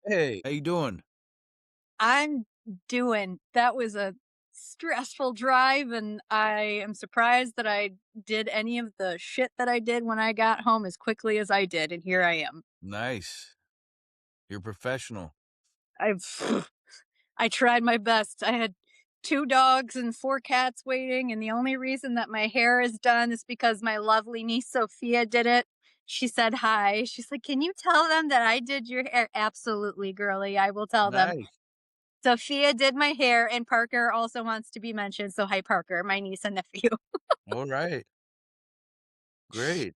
Hey, how you doing? I'm doing. That was a stressful drive, and I am surprised that I did any of the shit that I did when I got home as quickly as I did, and here I am. Nice. You're professional. I've I tried my best. I had 2 dogs and 4 cats waiting, and the only reason that my hair is done is because my lovely niece Sophia did it. She said hi. She's like, "Can you tell them that I did your hair?" "Absolutely, girly, I will tell them." Nice. Sophia did my hair, and Parker also wants to be mentioned, so hi, Parker, my niece and nephew. All right. Great.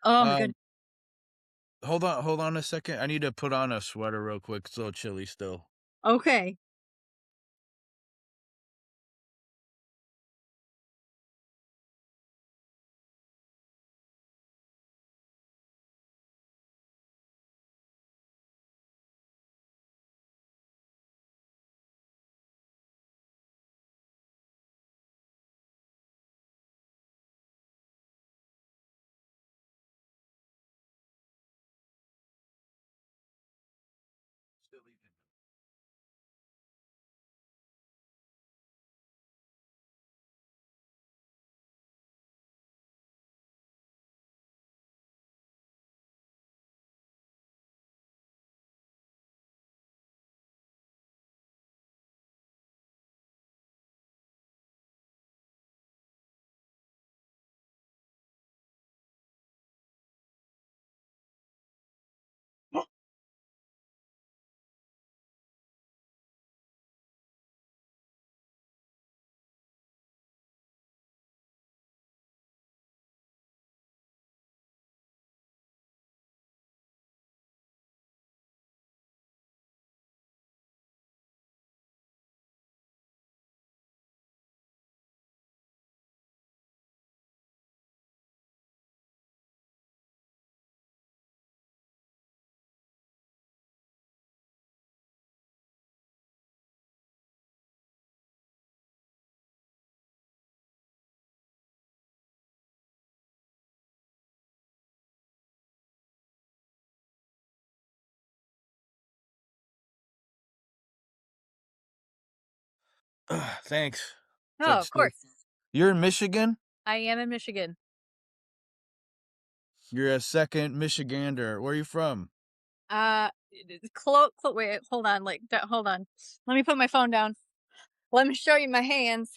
Oh my Um, goodness. hold on a second. I need to put on a sweater real quick. It's a little chilly still. Okay. Still evening. Thanks. Oh, of course. You're in Michigan? I am in Michigan. You're a second Michigander. Where are you from? Wait, hold on, hold on. Let me put my phone down. Let me show you my hands.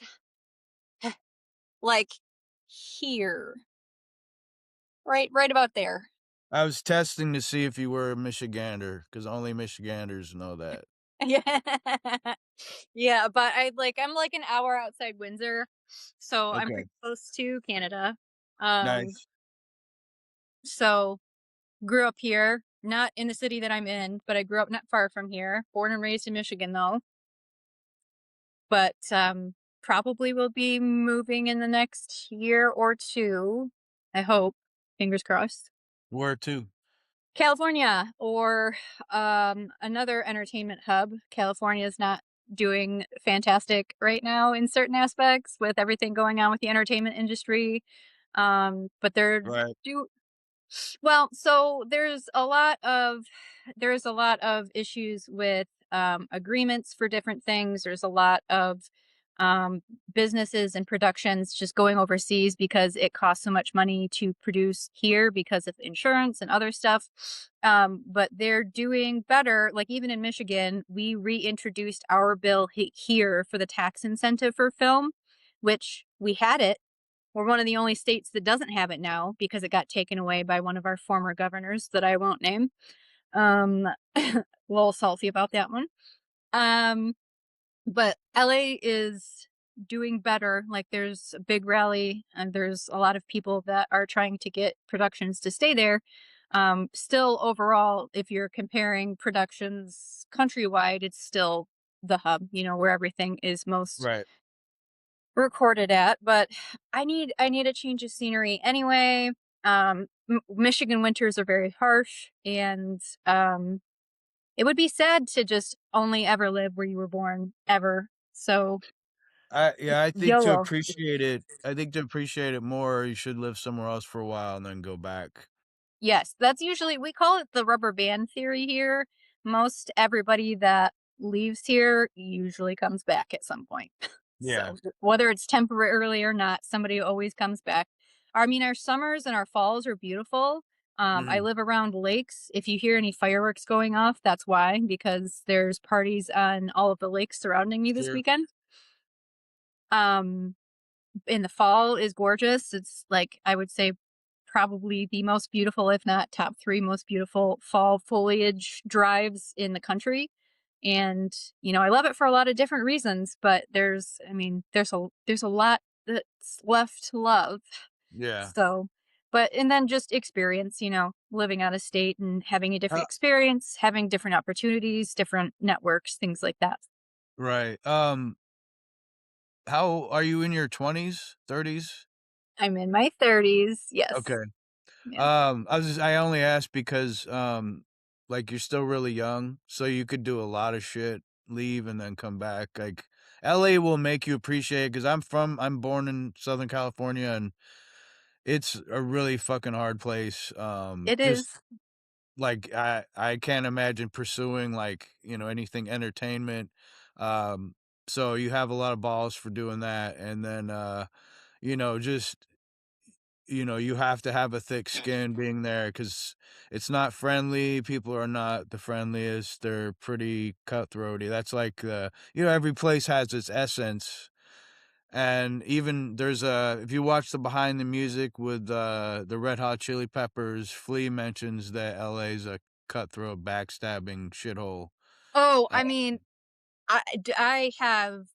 Like, here. Right about there. I was testing to see if you were a Michigander, because only Michiganders know that. Yeah. Yeah, but I'm, like, an hour outside Windsor, so I'm Okay. pretty close to Canada. Um, Nice. so grew up here, not in the city that I'm in, but I grew up not far from here. Born and raised in Michigan, though. But, probably will be moving in the next year or 2, I hope, fingers crossed. Where to? California or, another entertainment hub. California is not doing fantastic right now in certain aspects with everything going on with the entertainment industry, but they're Right. do well, so there's a lot of issues with, agreements for different things. There's a lot of, businesses and productions just going overseas because it costs so much money to produce here because of insurance and other stuff. But they're doing better. Like even in Michigan, we reintroduced our bill here for the tax incentive for film, which we had it. We're one of the only states that doesn't have it now because it got taken away by one of our former governors that I won't name. Um, a little salty about that one. Um, but LA is doing better. Like there's a big rally and there's a lot of people that are trying to get productions to stay there. Still overall, if you're comparing productions countrywide, it's still the hub, where everything is most Right. recorded at, but I need a change of scenery anyway. Michigan winters are very harsh, and it would be sad to just only ever live where you were born ever. So Yeah, YOLO. I think to appreciate it more, you should live somewhere else for a while and then go back. Yes, that's usually we call it the rubber band theory here. Most everybody that leaves here usually comes back at some point. Yeah. So, whether it's temporarily or not, somebody always comes back. I mean, our summers and our falls are beautiful. I Mhm. live around lakes. If you hear any fireworks going off, that's why, because there's parties on all of the lakes surrounding me this Sure. weekend. Um, in the fall is gorgeous. It's like I would say probably the most beautiful, if not top 3 most beautiful fall foliage drives in the country. And, I love it for a lot of different reasons, but there's a lot that's left to love. Yeah. So, but and then just experience, living out of state and having a different Uh, experience, having different opportunities, different networks, things like that. right. How are you in your 20s, 30s? I'm in my 30s. Yes. Okay. Yeah. I only asked because, like, you're still really young, so you could do a lot of shit, leave, and then come back. Like, LA will make you appreciate it because I'm born in Southern California, and it's a really fucking hard place. It Just is. like I can't imagine pursuing like, anything entertainment. Um, so you have a lot of balls for doing that, and then just you have to have a thick skin being there because it's not friendly. People are not the friendliest. They're pretty cutthroaty. That's like, every place has its essence. And even there's if you watch the behind the music with the Red Hot Chili Peppers, Flea mentions that LA's a cutthroat, backstabbing shithole. Oh, Uh, I mean, I have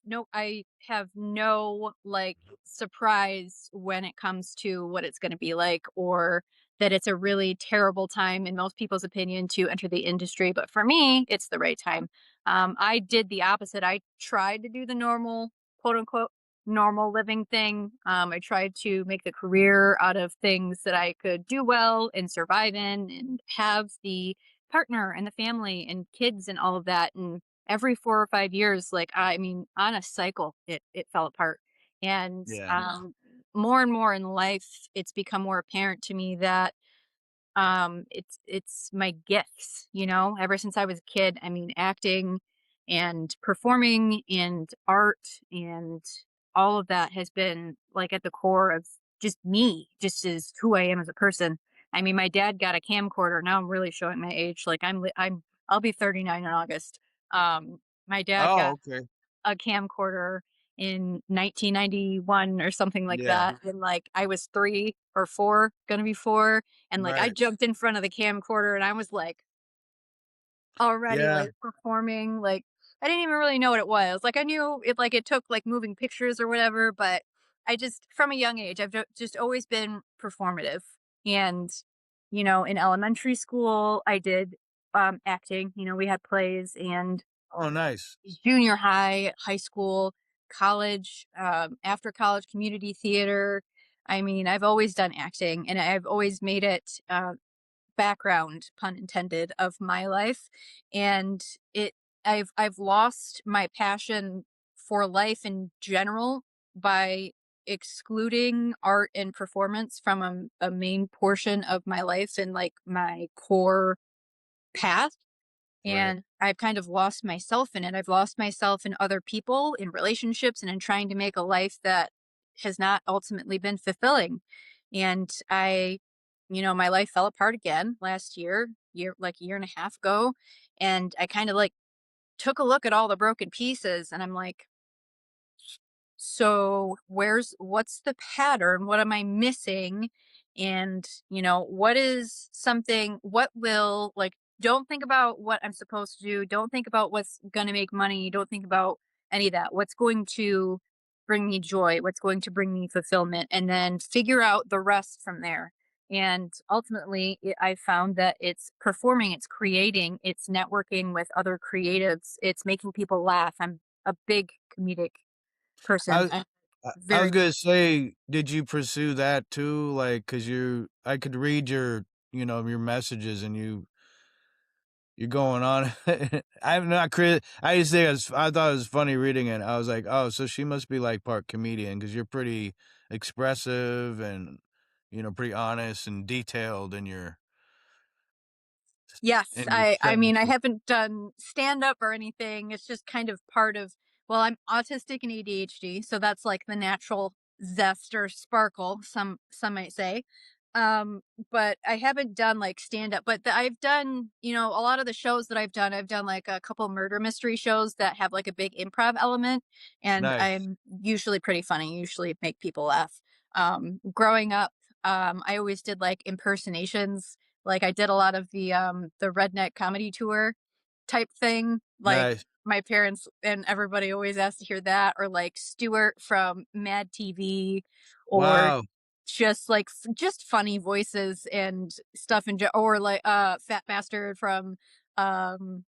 no, like, surprise when it comes to what it's gonna be like, or that it's a really terrible time in most people's opinion to enter the industry, but for me, it's the right time. I did the opposite. I tried to do the normal, quote, unquote, "normal living thing." I tried to make a career out of things that I could do well and survive in and have the partner and the family and kids and all of that, and every 4 or 5 years, like, I mean, on a cycle, it fell apart. And, yeah. more and more in life, it's become more apparent to me that it's my gifts, ever since I was a kid. I mean, acting and performing and art and all of that has been like at the core of just me, just as who I am as a person. I mean, my dad got a camcorder. Now I'm really showing my age. Like I'll be 39 in August. My dad Oh, got okay. a camcorder in 1991 or something like Yeah. that, and, like, I was 3 or 4, gonna be 4, and, like, I Right. jumped in front of the camcorder, and I was, like, already, Yeah. like, performing, like, I didn't even really know what it was. Like, I knew it took, like, moving pictures or whatever, but I just from a young age, I've just always been performative, and, in elementary school, I did, acting. We had plays, and Oh, nice. junior high, high school, college, after college community theater. I mean, I've always done acting and I've always made it background, pun intended, of my life. And it I've lost my passion for life in general by excluding art and performance from a main portion of my life and like my core path, Right. and I've kind of lost myself in it. I've lost myself in other people, in relationships, and in trying to make a life that has not ultimately been fulfilling. And my life fell apart again last like a year and a half ago. And I kind of like took a look at all the broken pieces and I'm like, so what's the pattern? What am I missing? And, what will like don't think about what I'm supposed to do. Don't think about what's going to make money. Don't think about any of that. What's going to bring me joy? What's going to bring me fulfillment? And then figure out the rest from there. And ultimately, I found that it's performing, it's creating, it's networking with other creatives, it's making people laugh. I'm a big comedic person. I I'm I was very gonna say, did you pursue that too? Like, cause I could read your messages, and you're going on. I'm not I just think I thought it was funny reading it. I was like, oh, so she must be like part comedian because you're pretty expressive and pretty honest and detailed in your. Yes, and you're I trying mean, I to haven't done stand-up or anything, it's just kind of part of well, I'm autistic and ADHD, so that's, like, the natural zest or sparkle, some might say. Um, but I haven't done, like, stand-up, but I've done a lot of the shows that I've done, like, a couple murder mystery shows that have, like, a big improv element, and nice. I'm usually pretty funny, usually make people laugh. Growing up, I always did, like, impersonations like, I did a lot of the redneck comedy tour type thing, like, Nice. my parents and everybody always asked to hear that, or, like, Stewart from Mad TV, or Wow. just, like, just funny voices and stuff or, like, Fat Bastard from, um,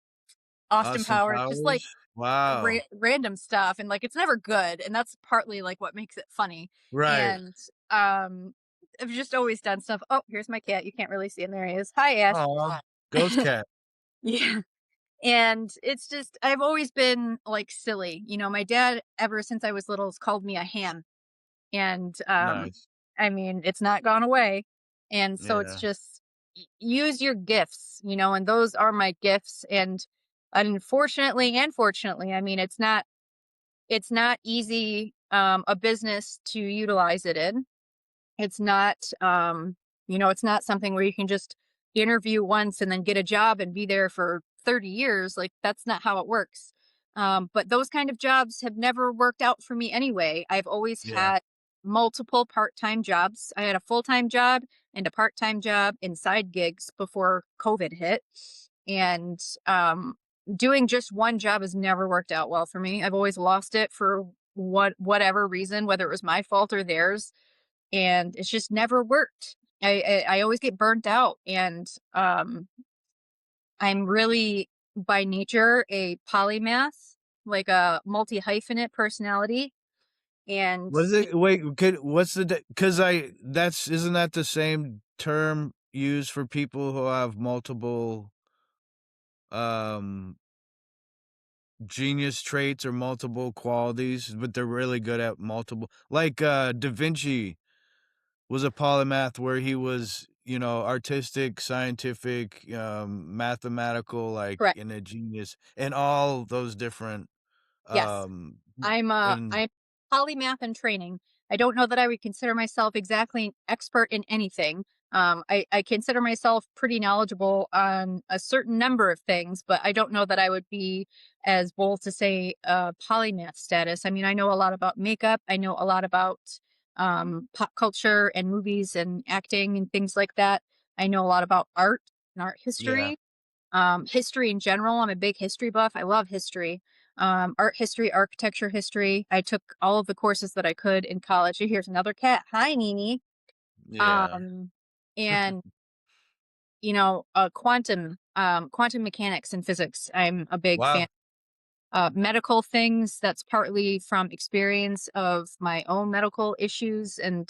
Austin Austin Powers, just, like, Powers? Wow. random stuff, and, like, it's never good, and that's partly, like, what makes it funny, Right. and, um, I've just always done stuff oh, here's my cat, you can't really see him, there he is. Hi, Ash. Aw. Ghost cat. Yeah, and it's just I've always been, like, silly, my dad, ever since I was little, has called me a ham, and, Nice. I mean, it's not gone away, and so it's Yeah. just use your gifts, and those are my gifts, and unfortunately and fortunately, I mean, it's not easy, a business to utilize it in. It's not, it's not something where you can just interview once and then get a job and be there for 30 years. Like, that's not how it works. But those kind of jobs have never worked out for me anyway. I've always Yeah. had multiple part-time jobs. I had a full-time job and a part-time job and side gigs before COVID hit. And doing just one job has never worked out well for me. I've always lost it for whatever reason, whether it was my fault or theirs, and it's just never worked. I always get burnt out, and I'm really by nature a polymath, like a multi hyphenate personality, and What is it? Wait, could what's the because I that's isn't that the same term used for people who have multiple, um, genius traits or multiple qualities, but they're really good at multiple like, Da Vinci was a polymath where he was, artistic, scientific, mathematical, like, correct. and a genius in all those different, Yes. um, and I'm polymath in training. I don't know that I would consider myself exactly an expert in anything. I consider myself pretty knowledgeable on a certain number of things, but I don't know that I would be as bold to say polymath status. I mean, I know a lot about makeup. I know a lot about pop culture and movies and acting and things like that. I know a lot about art and art yeah, history, history in general. I'm a big history buff. I love history, art history, architecture history. I took all of the courses that I could in college. Oh, here's another cat. Hi, Nini. yeah. Um, and quantum mechanics and physics. I'm a big fan. Wow. Medical things. That's partly from experience of my own medical issues, and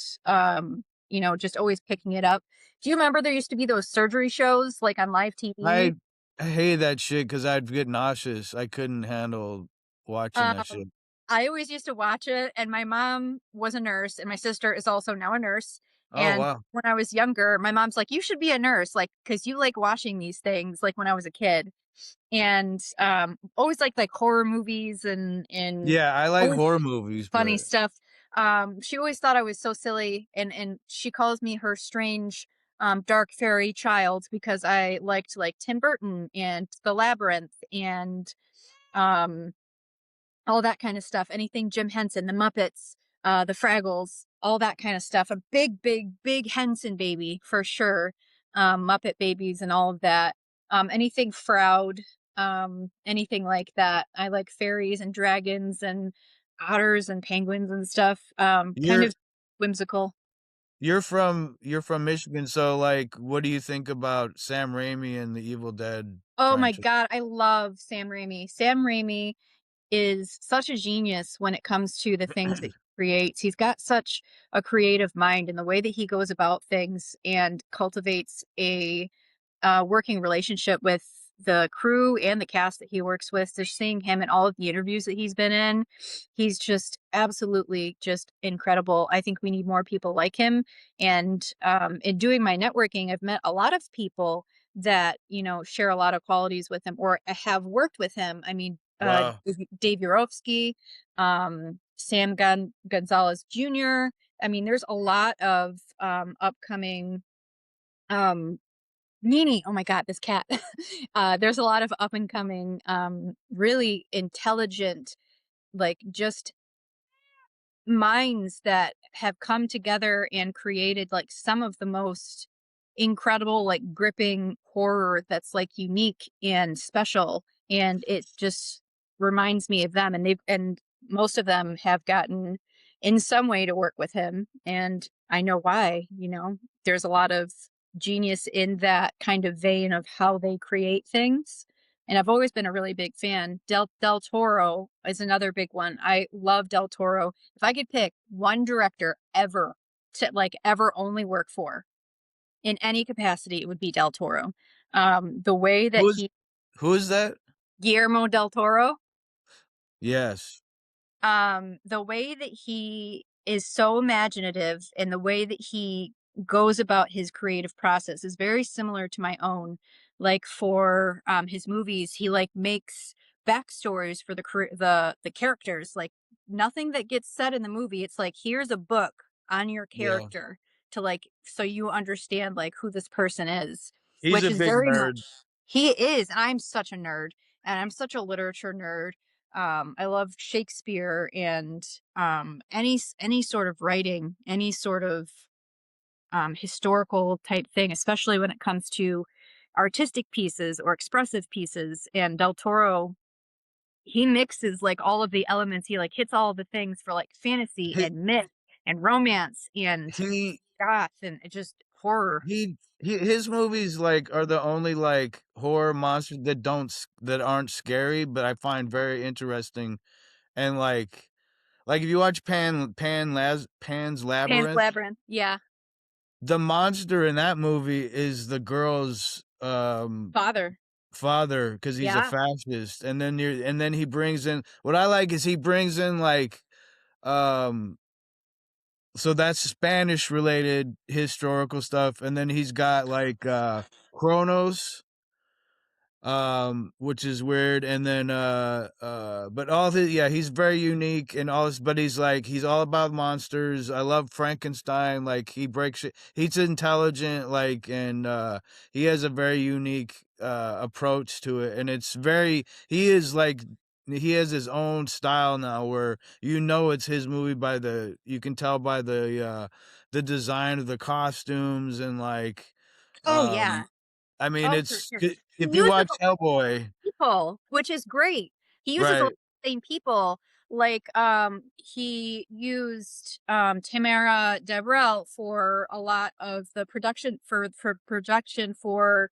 just always picking it up. Do you remember there used to be those surgery shows like on live TV? I hated that shit because 'cause I'd get nauseous. I couldn't handle watching that Um, shit. I always used to watch it, and my mom was a nurse, and my sister is also now a nurse. Oh, And wow. when I was younger, my mom's like, "You should be a nurse, like, because you like watching these things." Like when I was a kid, and always like horror movies and Yeah, I like always horror movies, funny but stuff. She always thought I was so silly, and she calls me her strange dark fairy child because I liked like Tim Burton and The Labyrinth and um all that kind of stuff. Anything Jim Henson, the Muppets, the Fraggles, all that kind of stuff. A big, big, big Henson baby for sure. Muppet babies and all of that. Anything Froud, anything like that. I like fairies and dragons and otters and penguins and stuff. Kind you're of whimsical. you're from Michigan, so, like, what do you think about Sam Raimi and the Evil Dead Oh my franchise? God, I love Sam Raimi. Sam Raimi is such a genius when it comes to the things that he creates. He's got such a creative mind in the way that he goes about things and cultivates a working relationship with the crew and the cast that he works with. Just seeing him in all of the interviews that he's been in, he's just absolutely just incredible. I think we need more people like him. And in doing my networking, I've met a lot of people that, you know, share a lot of qualities with him or have worked with him. I mean, Wow. Dave Yurovsky, Sam Gonzalez Jr. I mean, there's a lot of upcoming um Nini, oh my god, this cat. There's a lot of up and coming, really intelligent, like just minds that have come together and created like some of the most incredible, like gripping horror that's like unique and special. And it just reminds me of them. And most of them have gotten in some way to work with him. And I know why, you know, there's a lot of genius in that kind of vein of how they create things. And I've always been a really big fan. Del Toro is another big one. I love Del Toro. If I could pick one director ever to like ever only work for in any capacity, it would be Del Toro. The way that Who's he who is that? Guillermo del Toro, Yes. the way that he is so imaginative and the way that he goes about his creative process is very similar to my own. Like for his movies, he like makes backstories for the characters. Like nothing that gets said in the movie. It's like here's a book on your Yeah. character to like so you understand like who this person is, He's which a is big very much nerd. he is. And I'm such a nerd, and I'm such a literature nerd. I love Shakespeare and any sort of writing, any sort of historical type thing, especially when it comes to artistic pieces or expressive pieces. And Del Toro, he mixes like all of the elements. He like hits all of the things for like fantasy He and myth and romance and he goth and it just horror. his movies, like, are the only, like, horror monsters that aren't scary, but I find very interesting, and, if you watch Pan's Pan's Labyrinth, Labyrinth, yeah. the monster in that movie is the girl's, Father, father, because he's a yeah. fascist, and then he brings in what I like is he brings in, um so that's Spanish related historical stuff, and then he's got, Chronos, which is weird, and then, but all the yeah, he's very unique and all this, but he's all about monsters. I love Frankenstein, like, he breaks it he's intelligent, and, he has a very unique, approach to it, and it's very he has his own style now where it's his movie you can tell by the design of the costumes and, Oh yeah. um I mean, Oh, for sure. He if you uses watch Hellboy, people, which is great. He uses a lot right, of the same people. Like, he used Tamara Debrel for a lot of the production for production for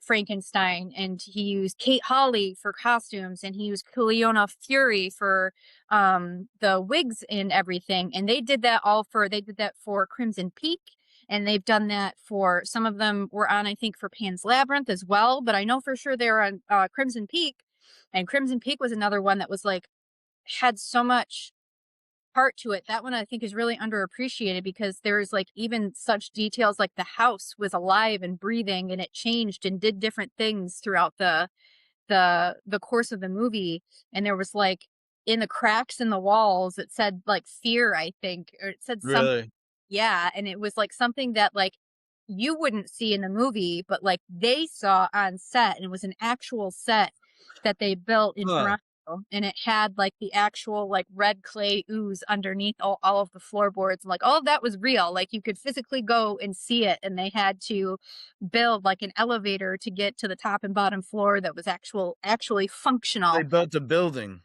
Frankenstein, and he used Kate Hawley for costumes, and he used Cleona Fury for the wigs and everything. And they did that for Crimson Peak, and they've done that for some of them were on, I think, for Pan's Labyrinth as well, but I know for sure they were on Crimson Peak. And Crimson Peak was another one that was like had so much heart to it. That one I think is really underappreciated because there's like even such details like the house was alive and breathing and it changed and did different things throughout the course of the movie. And there was like in the cracks in the walls it said like fear, I think, or it said something. really. Yeah, and it was, like, something that, like, you wouldn't see in the movie, but, like, they saw on set, and it was an actual set that they built in Huh. Toronto, and it had, like, the actual, like, red clay ooze underneath all of the floorboards, and, like, all of that was real, like, you could physically go and see it, and they had to build, like, an elevator to get to the top and bottom floor that was actually They functional. built a building,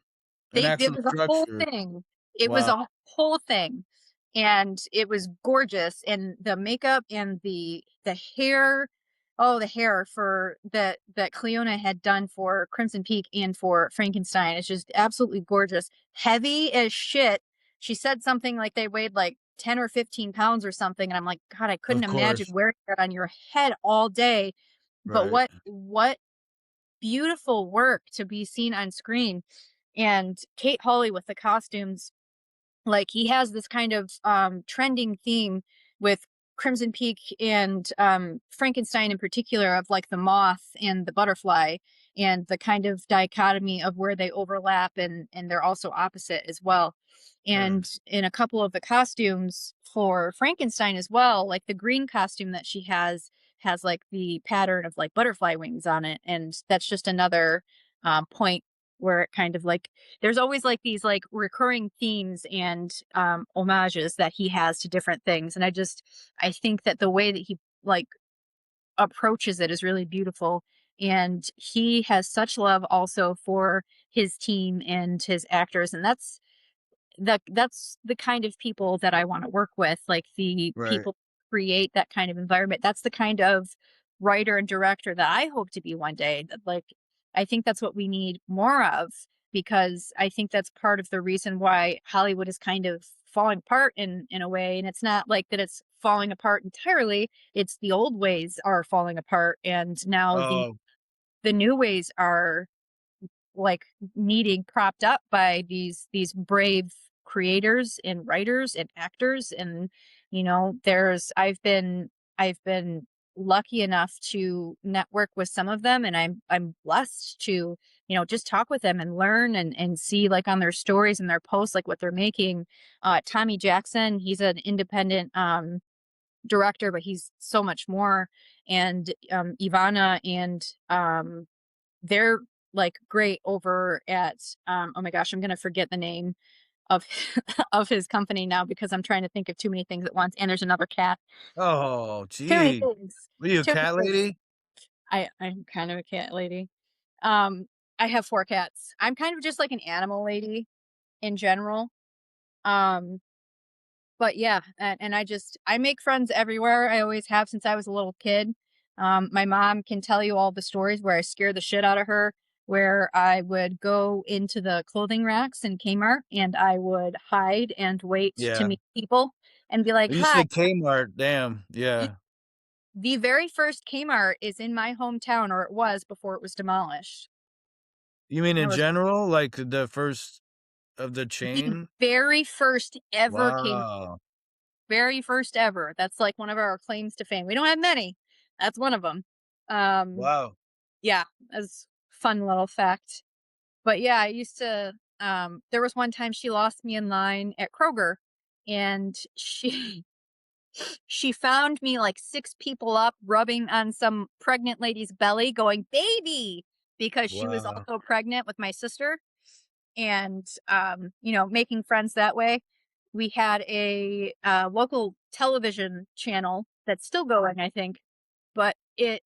an It actual was a whole structure. thing. It was Wow. a whole thing, and it was gorgeous, and the makeup and the hair oh, the hair for that Cleona had done for Crimson Peak and for Frankenstein is just absolutely gorgeous. Heavy as shit. She said something like they weighed, like, 10 or 15 pounds or something, and I'm like, "God, I couldn't Of imagine course. wearing that on your head all day." But Right. what beautiful work to be seen on screen. And Kate Hawley with the costumes, like he has this kind of trending theme with Crimson Peak and Frankenstein in particular, of like the moth and the butterfly, and the kind of dichotomy of where they overlap, and they're also opposite as well. Mm. And in a couple of the costumes for Frankenstein as well, like the green costume that she has like the pattern of like butterfly wings on it, and that's just another point where it kind of like, there's always like these like recurring themes and homages that he has to different things. And I think that the way that he like approaches it is really beautiful. And he has such love also for his team and his actors, and that's the kind of people that I want to work with, like the Right. people create that kind of environment. That's the kind of writer and director that I hope to be one day. Like, I think that's what we need more of, because I think that's part of the reason why Hollywood is kind of falling apart in a way. And it's not like that it's falling apart entirely. It's the old ways are falling apart, and now Oh, the new ways are like needing propped up by these brave creators and writers and actors. And there's I've been lucky enough to network with some of them, and I'm blessed to just talk with them and learn and see like on their stories and their posts like what they're making. Tommy Jackson, he's an independent director, but he's so much more. And Ivana and they're like great over at oh my gosh, I'm gonna forget the name of of his company now because I'm trying to think of too many things at once. And there's another cat. oh, Too many gee. things. Are you a Too cat many things. lady? I'm kind of a cat lady. Um, I have 4 cats. I'm kind of just like an animal lady in general. Um, But yeah, and I make friends everywhere. I always have since I was a little kid. My mom can tell you all the stories where I scare the shit out of her, where I would go into the clothing racks in Kmart and I would hide and wait to Yeah. meet people and be like, You "Hi." said Kmart, damn, Y- yeah. The very first Kmart is in my hometown, or it was before it was demolished. You mean And in it was general, like the first of the the chain? very first ever Kmart. Wow. Very first ever. That's like one of our claims to fame. We don't have many. That's one of them. Um, Wow. yeah, that's fun little fact. But yeah, I used to there was one time she lost me in line at Kroger, and she found me like 6 people up rubbing on some pregnant lady's belly going, "Baby," because she was Wow. also pregnant with my sister. And making friends that way. We had a local television channel that's still going, I think, but it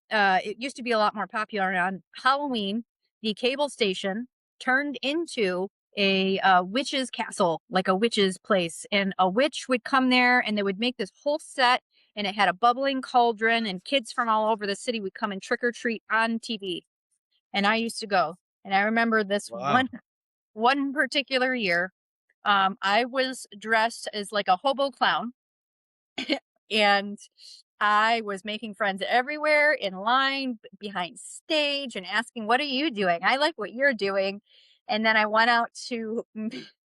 used to be a lot more popular on Halloween. The cable station turned into a witch's castle, like a witch's place, and a witch would come there and they would make this whole set, and it had a bubbling cauldron, and kids from all over the city would come and trick or treat on TV. And I used to go. And I remember this Wow. one particular year, I was dressed as like a hobo clown, and I was making friends everywhere in line, behind stage, and asking, "What are you doing? I like what you're doing." And then I went out to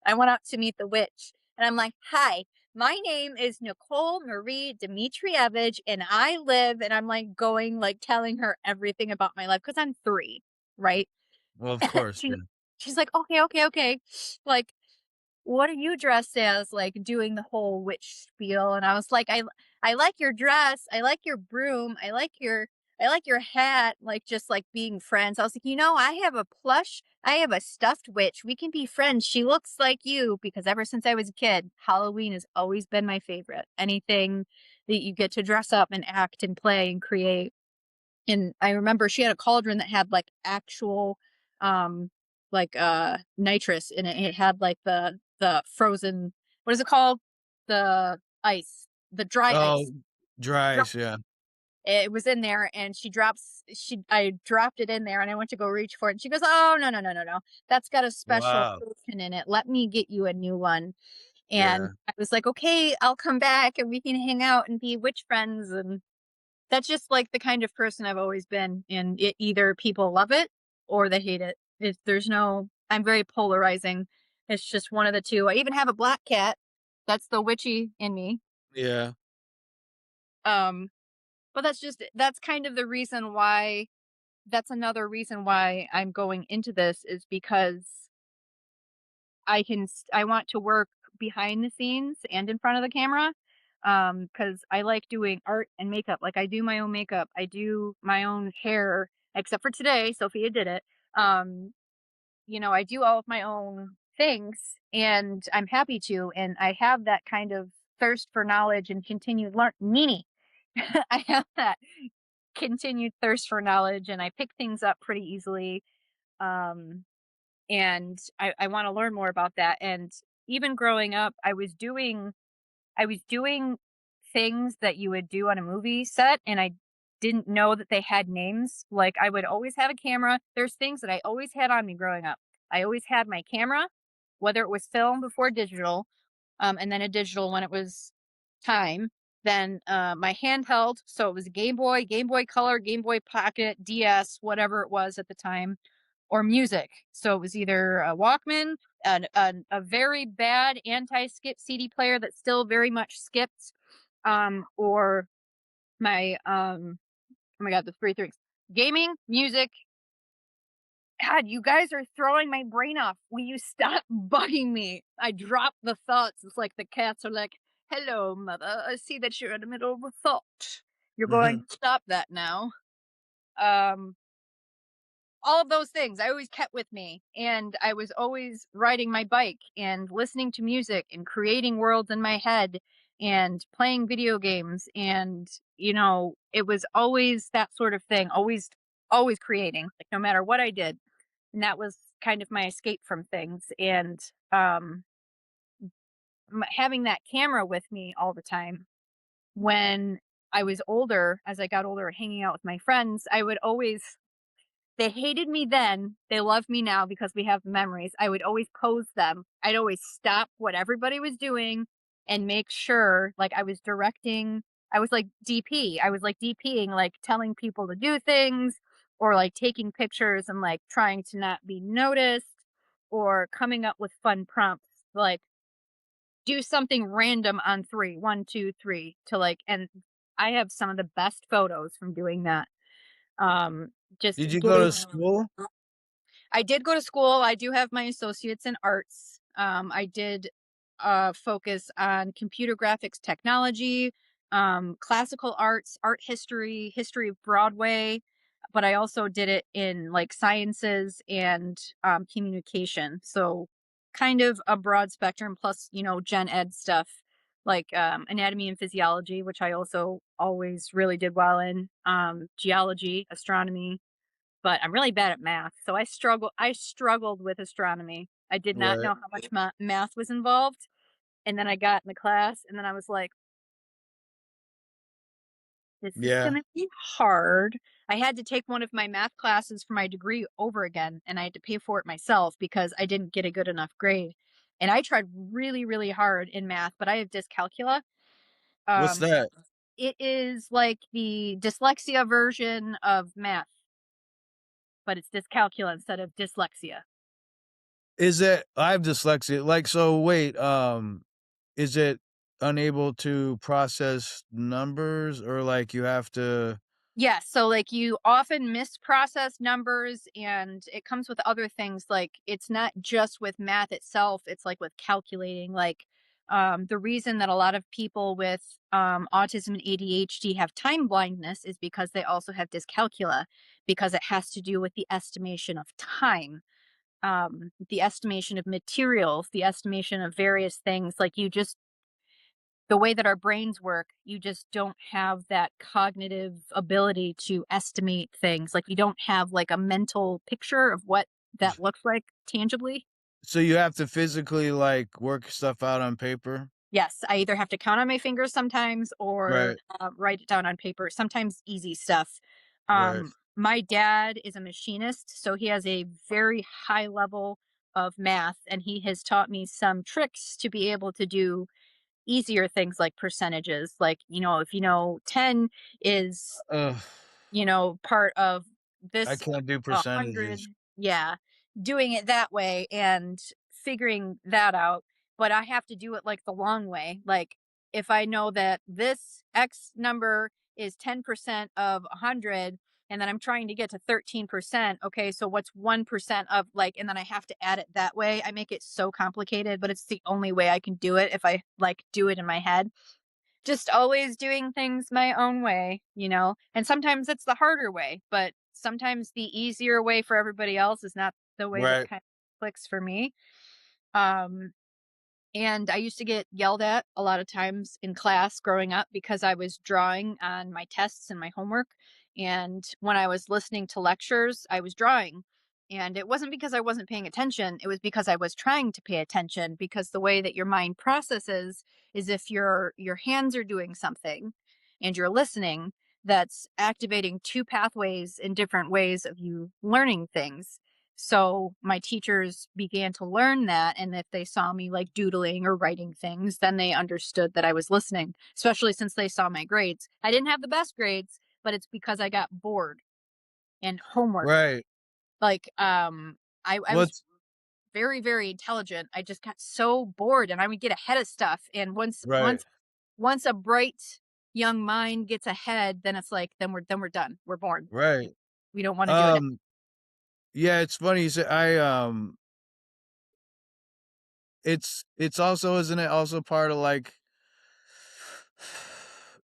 I went out to meet the witch, and I'm like, "Hi, my name is Nicole Marie Dimitrievich, and I live," and I'm like going like telling her everything about my life because I'm 3, right? Well, of course, she yeah. she's like, "Okay, okay, okay." Like, "What are you dressed as?" Like doing the whole witch spiel. And I was like, I like your dress. I like your broom. I like your hat." Like just like being friends. I was like, I have a stuffed witch. We can be friends. She looks like you, because ever since I was a kid, Halloween has always been my favorite. Anything that you get to dress up and act and play and create. And I remember she had a cauldron that had like actual nitrous in it. It had like the frozen, what is it called? The ice, the dry Oh, ice. dry Dry, ice, yeah. it was in there, and I dropped it in there, and I went to go reach for it, and she goes, "Oh, no, no, no, no, no. That's got a special Wow. potion in it. Let me get you a new one." And Yeah. I was like, "Okay, I'll come back and we can hang out and be witch friends." And that's just like the kind of person I've always been. And it either people love it or they hate it. There's no, I'm very polarizing. It's just one of the two. I even have a black cat. That's the witchy in me. Yeah. Um, but that's kind of the reason why that's another reason why I'm going into this is because I want to work behind the scenes and in front of the camera, because I like doing art and makeup. Like, I do my own makeup, I do my own hair, except for today, Sophia did it. Um, I do all of my own things, and I'm happy to, and I have that kind of thirst for knowledge and continued learn Nini. I have that continued thirst for knowledge, and I pick things up pretty easily. Um, and I want to learn more about that. And even growing up, I was doing things that you would do on a movie set, and I didn't know that they had names. Like, I would always have a camera. There's things that I always had on me growing up. I always had my camera, whether it was film before digital, and then a digital when it was time. Then my handheld, so it was a Game Boy, Game Boy Color, Game Boy Pocket, DS, whatever it was at the time, or music. So it was either a Walkman, a very bad anti-skip CD player that still very much skipped, or my oh my god, the three things: gaming, music. God, you guys are throwing my brain off. Will you stop bugging me? I drop the thoughts. It's like the cats are like, "Hello, mother. I see that you're in the middle of a thought. You're going to stop that now." Um, all of those things I always kept with me, and I was always riding my bike and listening to music and creating worlds in my head and playing video games, and it was always that sort of thing, always creating, like, no matter what I did. And that was kind of my escape from things. And um having that camera with me all the time, when I was older, as I got older, hanging out with my friends, I would always they hated me then. They love me now because we have memories. I would always pose them. I'd always stop what everybody was doing and make sure, like, I was directing. I was like DP. I was like DPing, like telling people to do things, or like taking pictures and like trying to not be noticed, or coming up with fun prompts like do something random on three, 1, 2, 3, to like, and I have some of the best photos from doing that. Just Did you go getting to school? I did go to school. I do have my associates in arts. I did focus on computer graphics technology, classical arts, art history, history of Broadway, but I also did it in like sciences and communication. So kind of a broad spectrum, plus, gen ed stuff like anatomy and physiology, which I also always really did well in, geology, astronomy, but I'm really bad at math. So I struggled with astronomy. I did not Right. know how much math was involved, and then I got in the class, and then I was like, "This is Yeah. gonna be hard." I had to take one of my math classes for my degree over again, and I had to pay for it myself because I didn't get a good enough grade. And I tried really, really hard in math, but I have dyscalculia. What's Um, that? it is like the dyslexia version of math, but it's dyscalculia instead of dyslexia. Is it I have dyslexia, like, so wait, is it unable to process numbers or, like, you have to Yes, so, like, you often misprocess numbers, and it comes with other things, like, it's not just with math itself, it's, like, with calculating, like, the reason that a lot of people with, autism and ADHD have time blindness is because they also have dyscalculia, because it has to do with the estimation of time, the estimation of materials, the estimation of various things, like, the way that our brains work, you just don't have that cognitive ability to estimate things. Like, you don't have like a mental picture of what that looks like tangibly. so you have to physically, like, work stuff out on paper? Yes, I either have to count on my fingers sometimes or Right, write it down on paper, sometimes easy stuff. right. My dad is a machinist, so he has a very high level of math, and he has taught me some tricks to be able to do easier things like percentages. Like, if 10 is, Ugh, part of I this can't do 100, percentages. yeah, doing it that way and figuring that out. But I have to do it like the long way. Like, if I know that this X number is 10% of 100 and then I'm trying to get to 13%, okay, so what's 1% of like, and then I have to add it that way. I make it so complicated, but it's the only way I can do it if I like do it in my head. Just always doing things my own way, you know? And sometimes it's the harder way, but sometimes the easier way for everybody else is not the way that Right. kind of clicks for me. Um, and I used to get yelled at a lot of times in class growing up because I was drawing on my tests and my homework. And when I was listening to lectures, I was drawing. And it wasn't because I wasn't paying attention, it was because I was trying to pay attention because the way that your mind processes is if your hands are doing something and you're listening, that's activating two pathways in different ways of you learning things. So my teachers began to learn that. And if they saw me like doodling or writing things, then they understood that I was listening, especially since they saw my grades. I didn't have the best grades, but it's because I got bored and homework. Right. Like, I was What's very, very intelligent. I just got so bored and I would get ahead of stuff. And right. once a bright young mind gets ahead, then it's like, then we're done. We're bored. Right. We don't want to do it. Um, yeah, it's funny you say it's also, isn't it also part of like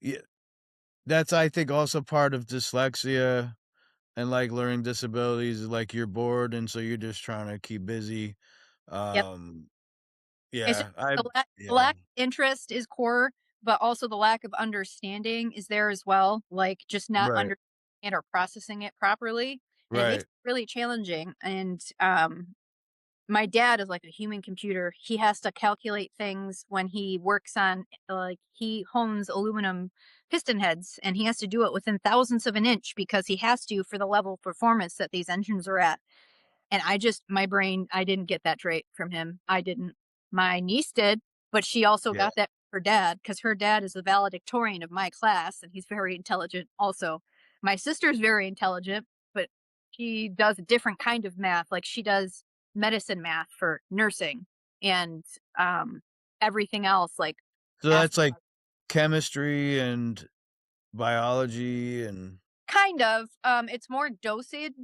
yeah, that's I think also part of dyslexia and like learning disabilities is like you're bored and so you're just trying to keep busy. Yep. Um, It's just yeah, I the yeah, lack of interest is core, but also the lack of understanding is there as well, like, just not right, understanding it or processing it properly, and it makes right. it really challenging, and, my dad is like a human computer. He has to calculate things when he works on, like, he hones aluminum piston heads, and he has to do it within thousandths of an inch because he has to for the level of performance that these engines are at. And I just my brain, I didn't get that trait from him. I didn't. My niece did, but she also Yeah. got that from her dad because her dad is the valedictorian of my class and he's very intelligent also. My sister's very intelligent, but she does a different kind of math. Like she does medicine math for nursing and um everything else like So astro that's like chemistry and biology and kind of. It's more dosage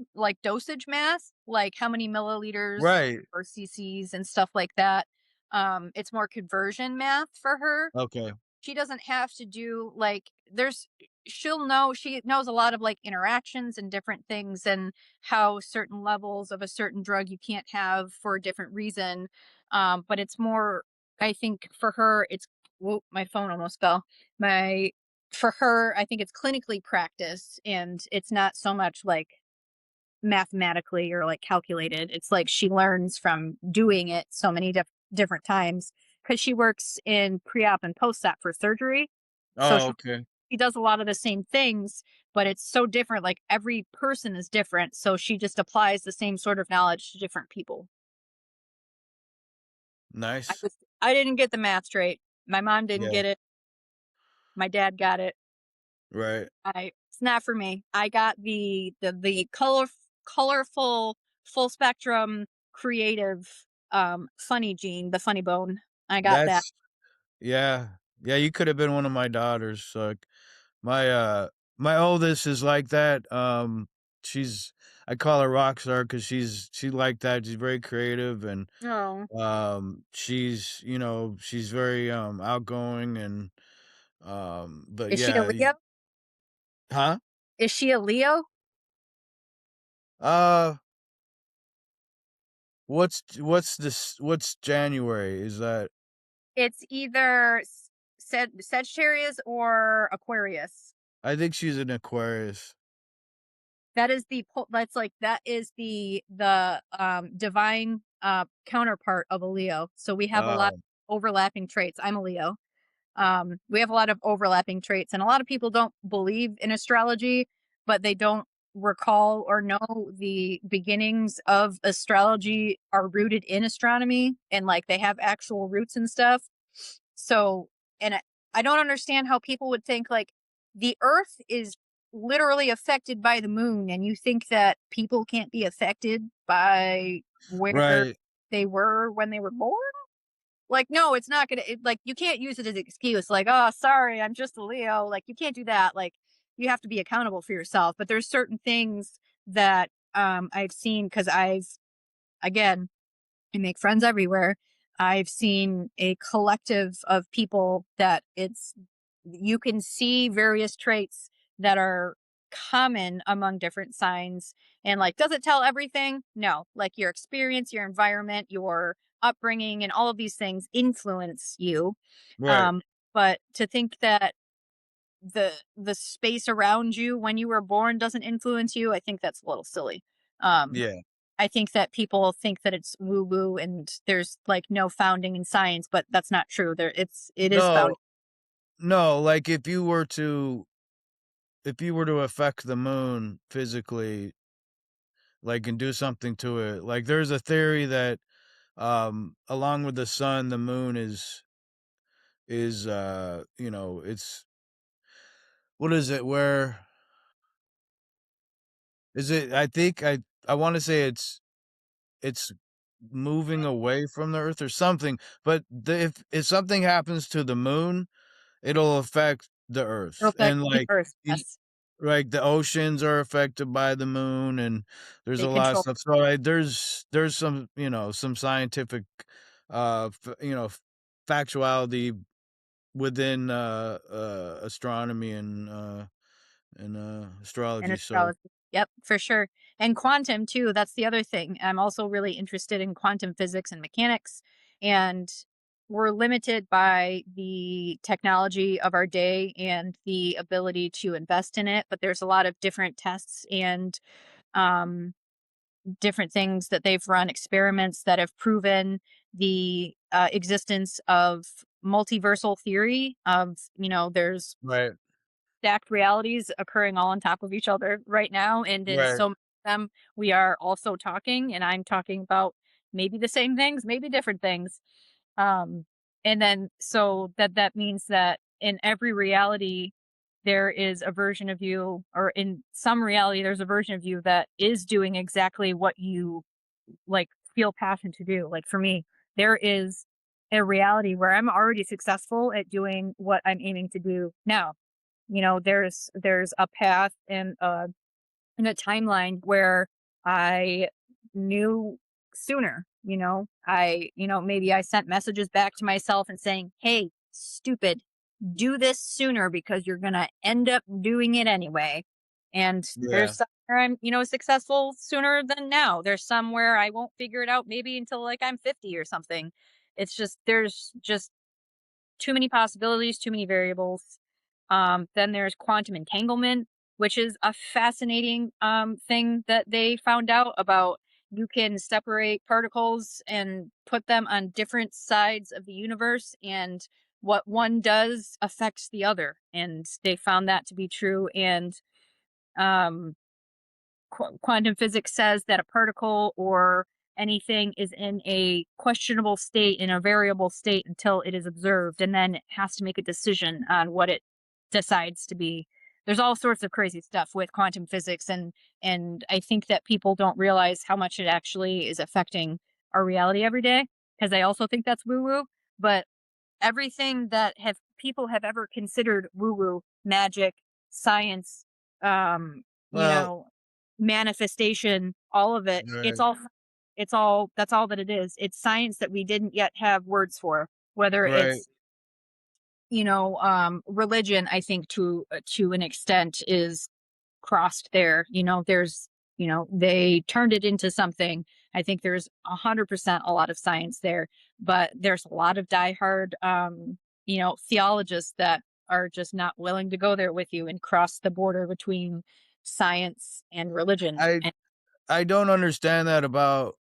math, like how many milliliters right. or cc's and stuff like that. It's more conversion math for her. Okay. She doesn't have to do like she knows a lot of like interactions and different things and how certain levels of a certain drug you can't have for a different reason. But it's more, I think for her, it's whoa, my phone almost fell. My For her, I think it's clinically practiced and it's not so much like mathematically or like calculated. It's like she learns from doing it so many different times because she works in pre-op and post-op for surgery. So Oh, okay. she does a lot of the same things, but it's so different. Like every person is different. So she just applies the same sort of knowledge to different people. Nice. I didn't get the math straight. My mom didn't Yeah. get it. My dad got it. Right. It's not for me. I got the colorful, full spectrum, creative, funny gene, the funny bone. I got that. That's yeah. Yeah, you could have been one of my daughters. Like my my oldest is like that. She's I call her rock star because she's like that. She's very creative and Oh, she's she's very outgoing and but is she a yeah, Leo? huh? Is she a Leo? Uh what's January? Is that It's either Sagittarius or Aquarius. I think she's an Aquarius. That is the divine counterpart of a Leo. So we have a lot Oh, of overlapping traits. I'm a Leo. We have a lot of overlapping traits, and a lot of people don't believe in astrology, but they don't recall or know the beginnings of astrology are rooted in astronomy and like they have actual roots and stuff. So, and I don't understand how people would think like the earth is literally affected by the moon, and you think that people can't be affected by where right. they were when they were born? Like, no, it's not gonna like, you can't use it as an excuse, like, "Oh, sorry, I'm just a Leo." Like, you can't do that, like, you have to be accountable for yourself, but there's certain things that, I've seen because 'cause again, I make friends everywhere. I've seen a collective of people that you can see various traits that are common among different signs. And like, does it tell everything? No. Like your experience, your environment, your upbringing, and all of these things influence you. Right. Um, but to think that the space around you when you were born doesn't influence you, I think that's a little silly. Um, Yeah. I think that people think that it's woo woo and there's like no founding in science, but that's not true. It is found No, no, like, if you were to affect the moon physically, like, and do something to it, like, there's a theory that, along with the sun, the moon it's what is it? Where is it? I think I wanna say it's moving away from the Earth or something, but if something happens to the moon, it'll affect the it'll Earth, affect and, the like, earth. y Yes. like, the oceans are affected by the moon, and there's They a lot of control stuff, so, like, there's some, some scientific, factuality within, astronomy and and astrology, so astrology. Yep, for sure. And quantum too. That's the other thing. I'm also really interested in quantum physics and mechanics. And we're limited by the technology of our day and the ability to invest in it. But there's a lot of different tests and um, different things that they've run, experiments that have proven the existence of multiversal theory of, there's right, stacked realities occurring all on top of each other right now, and in right. so many of them, we are also talking, and I'm talking about maybe the same things, maybe different things. Um, and then so that means that in every reality, there is a version of you, or in some reality, there's a version of you that is doing exactly what you like feel passion to do. Like for me, there is a reality where I'm already successful at doing what I'm aiming to do now. There's a path and a timeline where I knew sooner. Maybe I sent messages back to myself and saying, "Hey, stupid, do this sooner because you're gonna end up doing it anyway." And there's Yeah. some where I'm, successful sooner than now. There's some where I won't figure it out maybe until like I'm 50 or something. It's just there's just too many possibilities, too many variables. Then there's quantum entanglement, which is a fascinating thing that they found out about. You can separate particles and put them on different sides of the universe, and what one does affects the other. And they found that to be true. And um, quantum physics says that a particle or anything is in a questionable state, in a variable state until it is observed, and then it has to make a decision on what it decides to be. There's all sorts of crazy stuff with quantum physics, and I think that people don't realize how much it actually is affecting our reality every day, because I also think that's woo woo. But everything that have people have ever considered woo woo, magic, science, um, you Well, know, manifestation, all of it, right, that's all that it is. It's science that we didn't yet have words for, whether right. it's, religion, I think to an extent is crossed there. They turned it into something. I think there's 100% a lot of science there, but there's a lot of diehard, theologists that are just not willing to go there with you and cross the border between science and religion. I And I don't understand that about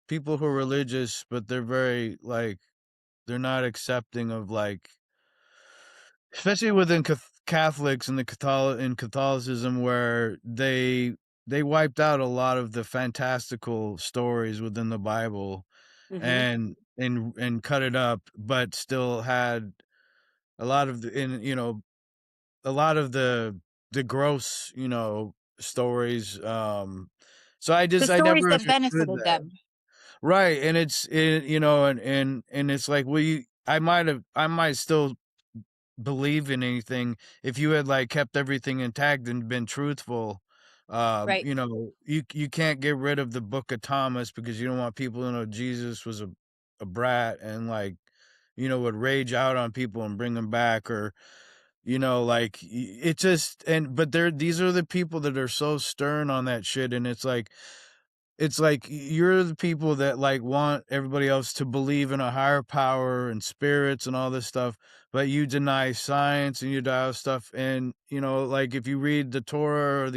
people who are religious, but they're not accepting of, like, especially within Catholics and in Catholicism, where they wiped out a lot of the fantastical stories within the Bible Mhm. and cut it up, but still had a lot of a lot of the gross, stories, so the I stories never that understood benefited that. them. Right, and you know, and it's like, well, I might still believe in anything if you had, like, kept everything intact and been truthful. Right. You know, you can't get rid of the Book of Thomas because you don't want people to know Jesus was a brat and, like, you know, would rage out on people and bring them back, or, you know, like, it just, and but these are the people that are so stern on that shit, and it's like you're the people that, like, want everybody else to believe in a higher power and spirits and all this stuff, but you deny science and you deny stuff, and, you know, like, if you read the Torah or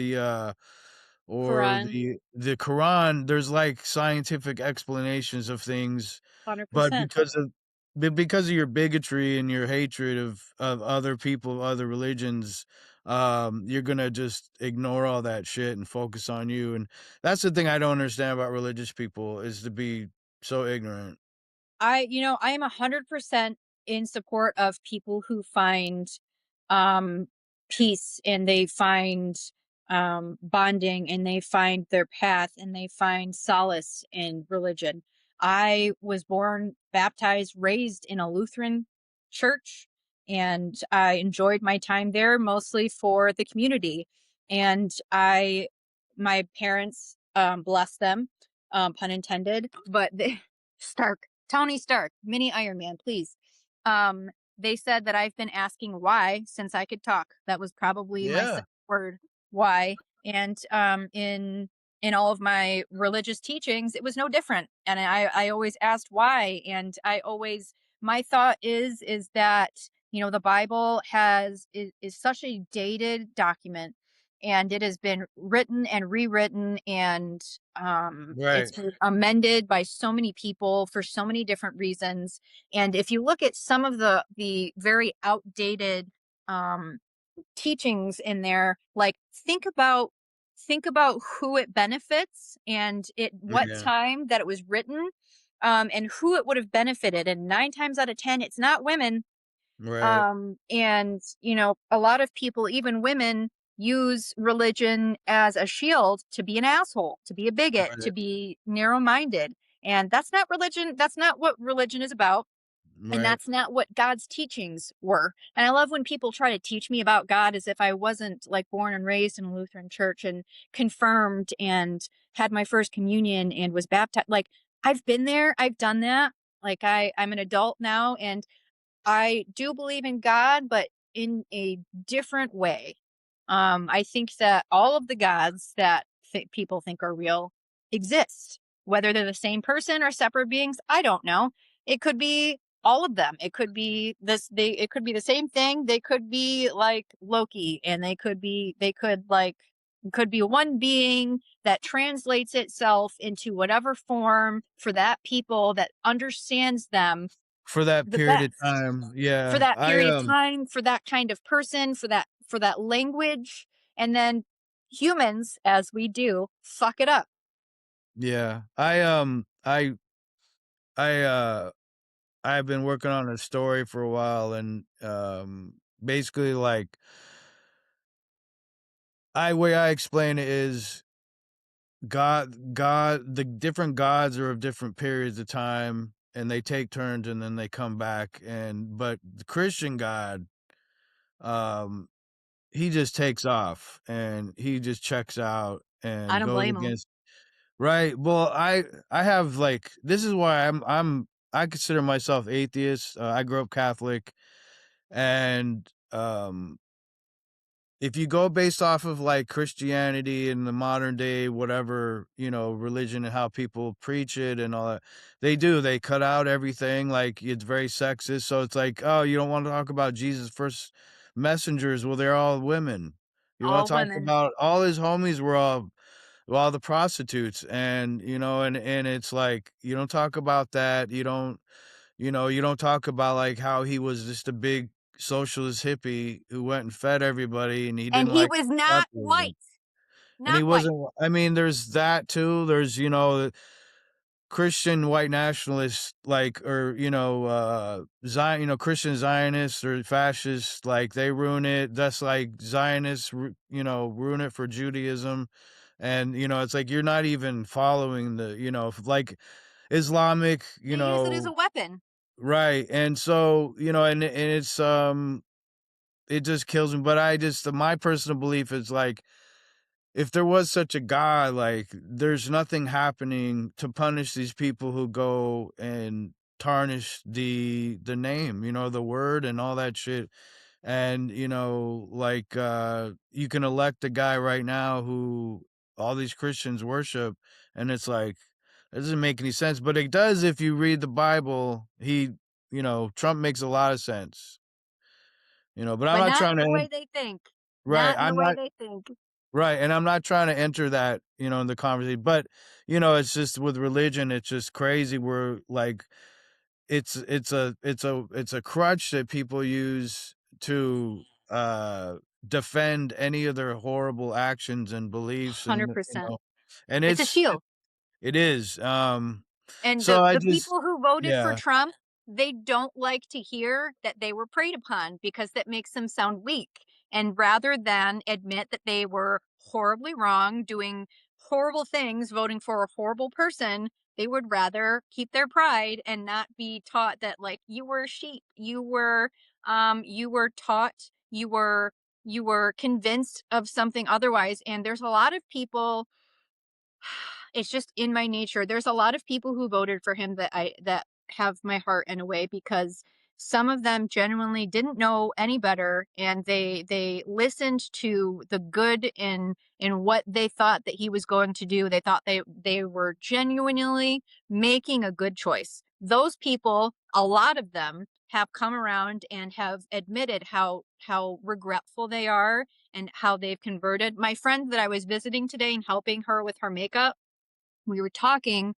Quran, the Quran, there's, like, scientific explanations of things, but 100%. because of your bigotry and your hatred of other people, other religions, you're gonna just ignore all that shit and focus on you, and that's the thing I don't understand about religious people is to be so ignorant. I am 100% in support of people who find um peace, and they find bonding, and they find their path, and they find solace in religion. I was born, baptized, raised in a Lutheran church, and I enjoyed my time there mostly for the community. And my parents, bless them, pun intended, but they Stark Tony Stark, mini Iron Man, please. Um, they said that I've been asking why since I could talk. That was probably my Yeah, second word, why. And in all of my religious teachings, it was no different. And I always asked why. And I always my thought is that, the Bible is such a dated document, and it has been written and rewritten, and it's right. been amended by so many people for so many different reasons. And if you look at some of the very outdated um teachings in there, like, think about who it benefits, and it what Yeah, time that it was written, and who it would have benefited. And 9 times out of 10, it's not women. right, And, a lot of people, even women, use religion as a shield to be an asshole, to be a bigot, to right, be narrow minded. And that's not religion. That's not what religion is about. And right. that's not what God's teachings were. And I love when people try to teach me about God as if I wasn't, like, born and raised in a Lutheran church and confirmed and had my first communion and was baptized. Like, I've been there, I've done that. Like, I'm an adult now, and I do believe in God, but in a different way. I think that all of the gods that people think are real exist. Whether they're the same person or separate beings, I don't know. It could be all of them. It could be this. It could be the same thing. They could be like Loki, and they could like could be one being that translates itself into whatever form for that people that understands them For that the period of best, time, for yeah, that period of time, for that kind of person, for that language. And then humans, as we do, fuck it up. yeah, I, I've been working on a story for a while, and, basically, like, way I explain it is the different gods are of different periods of time, and they take turns, and then they come back, but the Christian God, um, he just takes off, and he just checks out I and don't goes blame them. against. Right, well, I have, like, this is why I consider myself atheist. I grew up Catholic, and, if you go based off of, like, Christianity and the modern day, whatever, you know, religion and how people preach it and all that, they cut out everything, like, it's very sexist, so it's like, "Oh, you don't wanna talk about Jesus' first messengers?" Well, they're all women. You wanna All talk women. about all his homies were all the prostitutes, and, you know, and it's like, you don't talk about that, you don't talk about, like, how he was just a big socialist hippie who went and fed everybody, and he And didn't he like was not capitalism, white. and he Not white. wasn't I mean, there's that too, there's, Christian white nationalists, like, or, Christian Zionists or fascists, like, they ruin it, that's like Zionists, ruin it for Judaism, and, it's like, you're not even following like Islamic, They use it as a weapon. right, and so, and it's, it just kills me, but I just my personal belief is, like, if there was such a God, like, there's nothing happening to punish these people who go and tarnish the name, the word and all that shit. And, like, you can elect a guy right now who all these Christians worship, and it's like, it doesn't make any sense, but it does if you read the Bible. Trump makes a lot of sense, but I'm But not not trying in to the way en they think. right, Not in the I'm way not they think. right, and I'm not trying to enter that, in the conversation, but, it's just with religion, it's just crazy where, like, it's a crutch that people use to, defend any of their horrible actions and beliefs, and, 100%. and It's a shield. it is, And so the I the just people who voted for yeah, Trump, they don't like to hear that they were preyed upon because that makes them sound weak. And rather than admit that they were horribly wrong, doing horrible things, voting for a horrible person, they would rather keep their pride and not be taught that like you were a sheep, you were taught, you were convinced of something otherwise. And there's a lot of people, it's just in my nature. There's a lot of people who voted for him that have my heart in a way because some of them genuinely didn't know any better and they listened to the good in what they thought that he was going to do. They thought they were genuinely making a good choice. Those people, a lot of them have come around and have admitted how regretful they are and how they've converted. My friend that I was visiting today and helping her with her makeup, we were talking,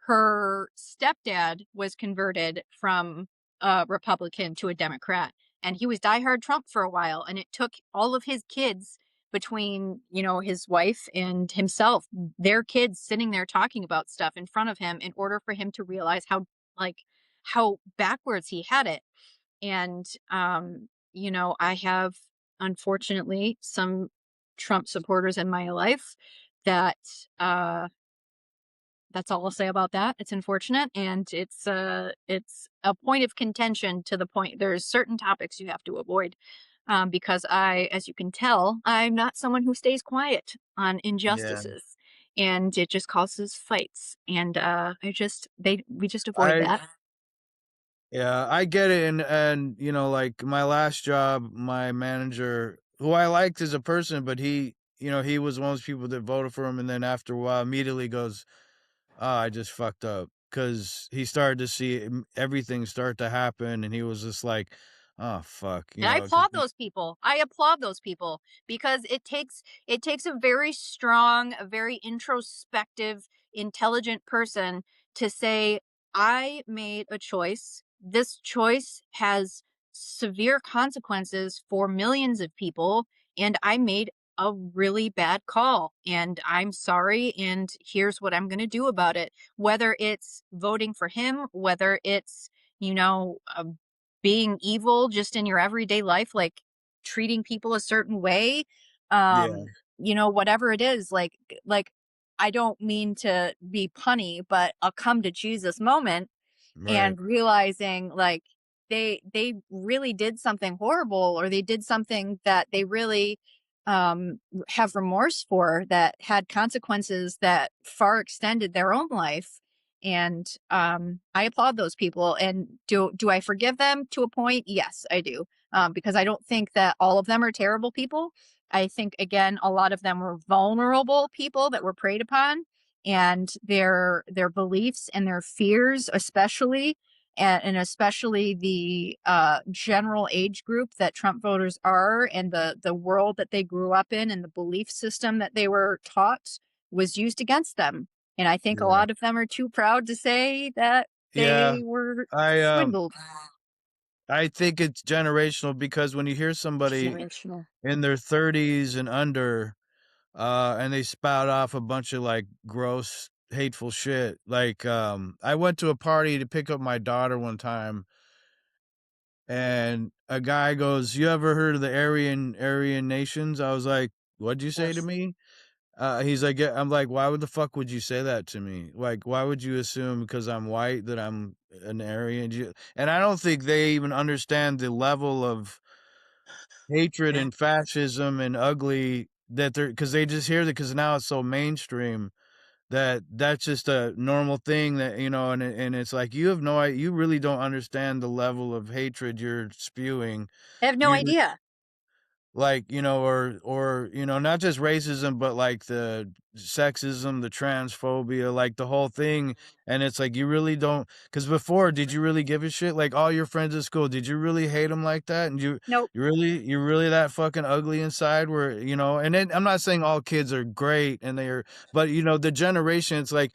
her stepdad was converted from a Republican to a Democrat, and he was diehard Trump for a while. And it took all of his kids between, his wife and himself, their kids sitting there talking about stuff in front of him in order for him to realize like, how backwards he had it. And, I have unfortunately some Trump supporters in my life that, uh, that's all I'll say about that. It's unfortunate, and it's a point of contention to the point there's certain topics you have to avoid, because as you can tell, I'm not someone who stays quiet on yeah. injustices, and it just causes fights, and we just avoid I that. Yeah, I get it, and, like, my last job, my manager, who I liked as a person, but he was one of those people that voted for him, and then after a while immediately goes, "Oh, I just fucked up," because he started to see everything start to happen, and he was just like, "Oh, fuck," And I 'cause applaud those people. I applaud those people because it takes a very strong, a very introspective, intelligent person to say, I made a choice. This choice has severe consequences for millions of people, and I made a really bad call. And I'm sorry, and here's what I'm going to do about it. Whether it's voting for him, whether it's, you know, uh, being evil just in your everyday life, like treating people a certain way, Yeah, whatever it is, like I don't mean to be punny, but a come to Jesus moment right. and realizing like they really did something horrible or they did something that they really have remorse for that had consequences that far extended their own life. And I applaud those people. And do I forgive them to a point? Yes, I do. Because I don't think that all of them are terrible people. I think again a lot of them were vulnerable people that were preyed upon, and their beliefs and their fears especially, and especially the general age group that Trump voters are, and the world that they grew up in, and the belief system that they were taught was used against them. And I think a Yeah. lot of them are too proud to say that Yeah, they were I, swindled. I think it's generational because when you hear somebody Generational. in their 30s and under, and they spout off a bunch of, like, gross, hateful shit. Like, I went to a party to pick up my daughter one time, and a guy goes, "You ever heard of the Aryan nations?" I was like, "What'd you say to Yes. me?" He's like, "Yeah," I'm like, "Why would the fuck would you say that to me? Like, why would you assume because I'm white that I'm an Aryan?" And I don't think they even understand the level of hatred and fascism and ugly that they're because they just hear that because now it's so mainstream that that's just a normal thing that and it's like you have no you really don't understand the level of hatred you're spewing. I have no You idea. like or not just racism but like the sexism, the transphobia, like the whole thing. And it's like you really don't, because before, did you really give a shit? Like all your friends at school, did you really hate them like that? And Nope. you're really that fucking ugly inside where and then I'm not saying all kids are great and they're, but the generation, it's like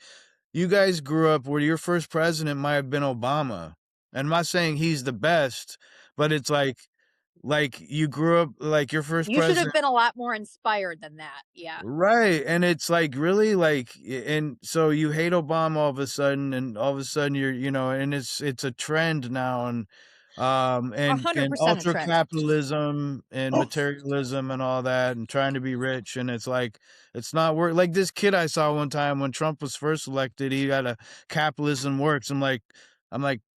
you guys grew up where your first president might have been Obama. And I'm not saying he's the best, but it's like you grew up like your first You should have president. been a lot more inspired than that. Yeah. Right, and it's like really like and so you hate Obama all of a sudden, and all of a sudden and it's a trend now, and 100% a ultra trend. capitalism and materialism and all that, and trying to be rich, and it's like it's not work. Like this kid I saw one time when Trump was first elected, he got a capitalism works. I'm like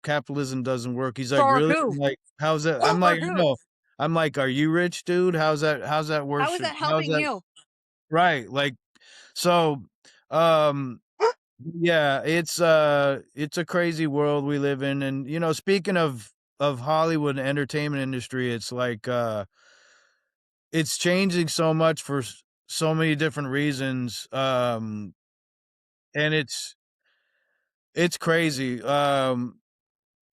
capitalism doesn't work. He's like, For really? who? I'm like, how's that? I'm For like, I who? know. I'm like, are you rich, dude? How's that How is worship? that How's helping that you? right? Like so, um, yeah, it's a crazy world we live in, and speaking of Hollywood and entertainment industry, it's like it's changing so much for so many different reasons, and it's crazy.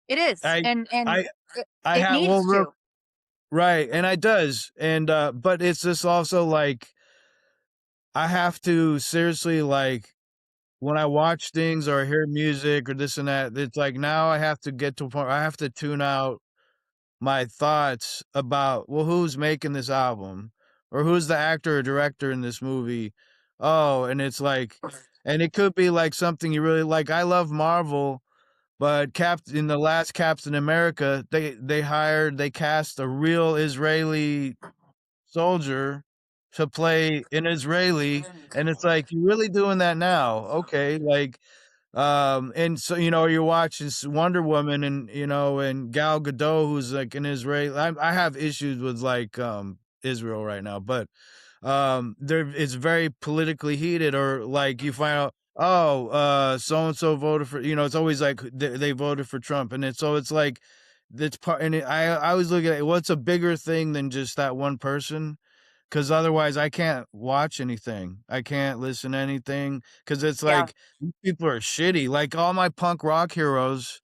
It is, I and I it, I it have needs to. right, and I does, and but it's just also like I have to seriously like when I watch things or hear music or this and that, it's like now I have to get to a point where I have to tune out my thoughts about, well, who's making this album or who's the actor or director in this movie. Oh, and it's like, and it could be like something you really like. I love Marvel, but in the last Captain America, they cast a real Israeli soldier to play an Israeli, and it's like, "You really doing that now? Okay." Like, and so, you're watching Wonder Woman and Gal Gadot, who's like an Israeli. I have issues with like, Israel right now, but there it's very politically heated, or like you find out, oh, so and so voted for, it's always like they voted for Trump, and it's like that's part. And I always look at it, what's a bigger thing than just that one person? Because otherwise I can't watch anything, I can't listen to anything, because it's Yeah. like these people are shitty. Like all my punk rock heroes,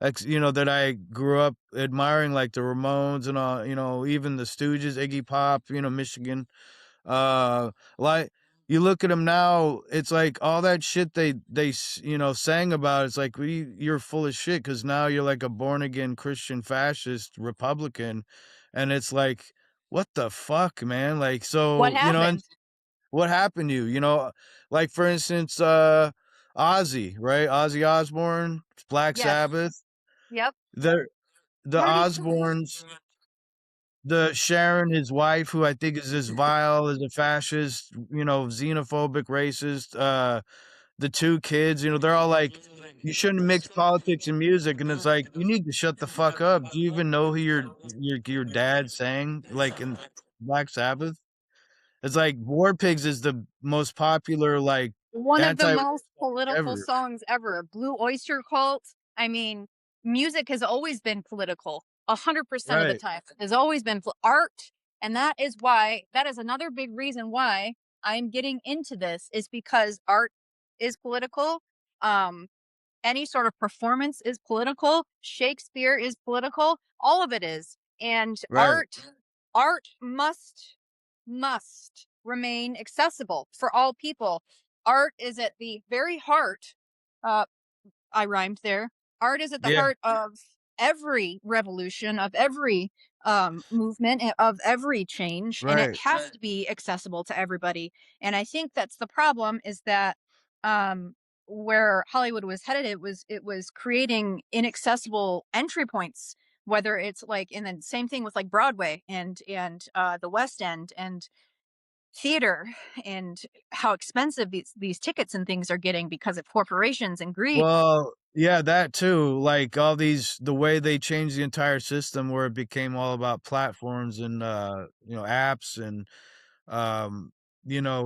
that I grew up admiring, like the Ramones and all, even the Stooges, Iggy Pop, Michigan. Like you look at them now, it's like all that shit sang about. It's like you're full of shit because now you're like a born again Christian fascist Republican, and it's like what the fuck, man? Like What so and happened? what happened to you? Like for instance, Ozzy, right? Ozzy Osbourne, Black Yes. Sabbath, Yep. the Osbournes. The Sharon, his wife, who I think is as vile as a fascist, xenophobic, racist, the 2 kids, they're all like, "You shouldn't mix politics and music," and it's like, "You need to shut the fuck up. Do you even know who your dad sang, like, in Black Sabbath?" It's like War Pigs is the most popular, like, One of the anti most political ever. songs ever, Blue Oyster Cult. I mean, music has always been political. 100% of the Right, time has always been art, and that is another big reason why I'm getting into this is because art is political. Um, any sort of performance is political. Shakespeare is political. All of it is. And right, art must remain accessible for all people. Art is at the very heart. Uh, I rhymed there. Art is at the yeah, heart of every revolution, of every movement, of every change, and it right, has to be accessible to everybody. And I think that's the problem is that um, where Hollywood was headed, it was creating inaccessible entry points. Whether it's like, and then same thing with like Broadway and the West End, and theater and how expensive these tickets and things are getting because of corporations and greed. Well, yeah, that too, like, all these the way they changed the entire system where it became all about platforms and, apps and, um, you know,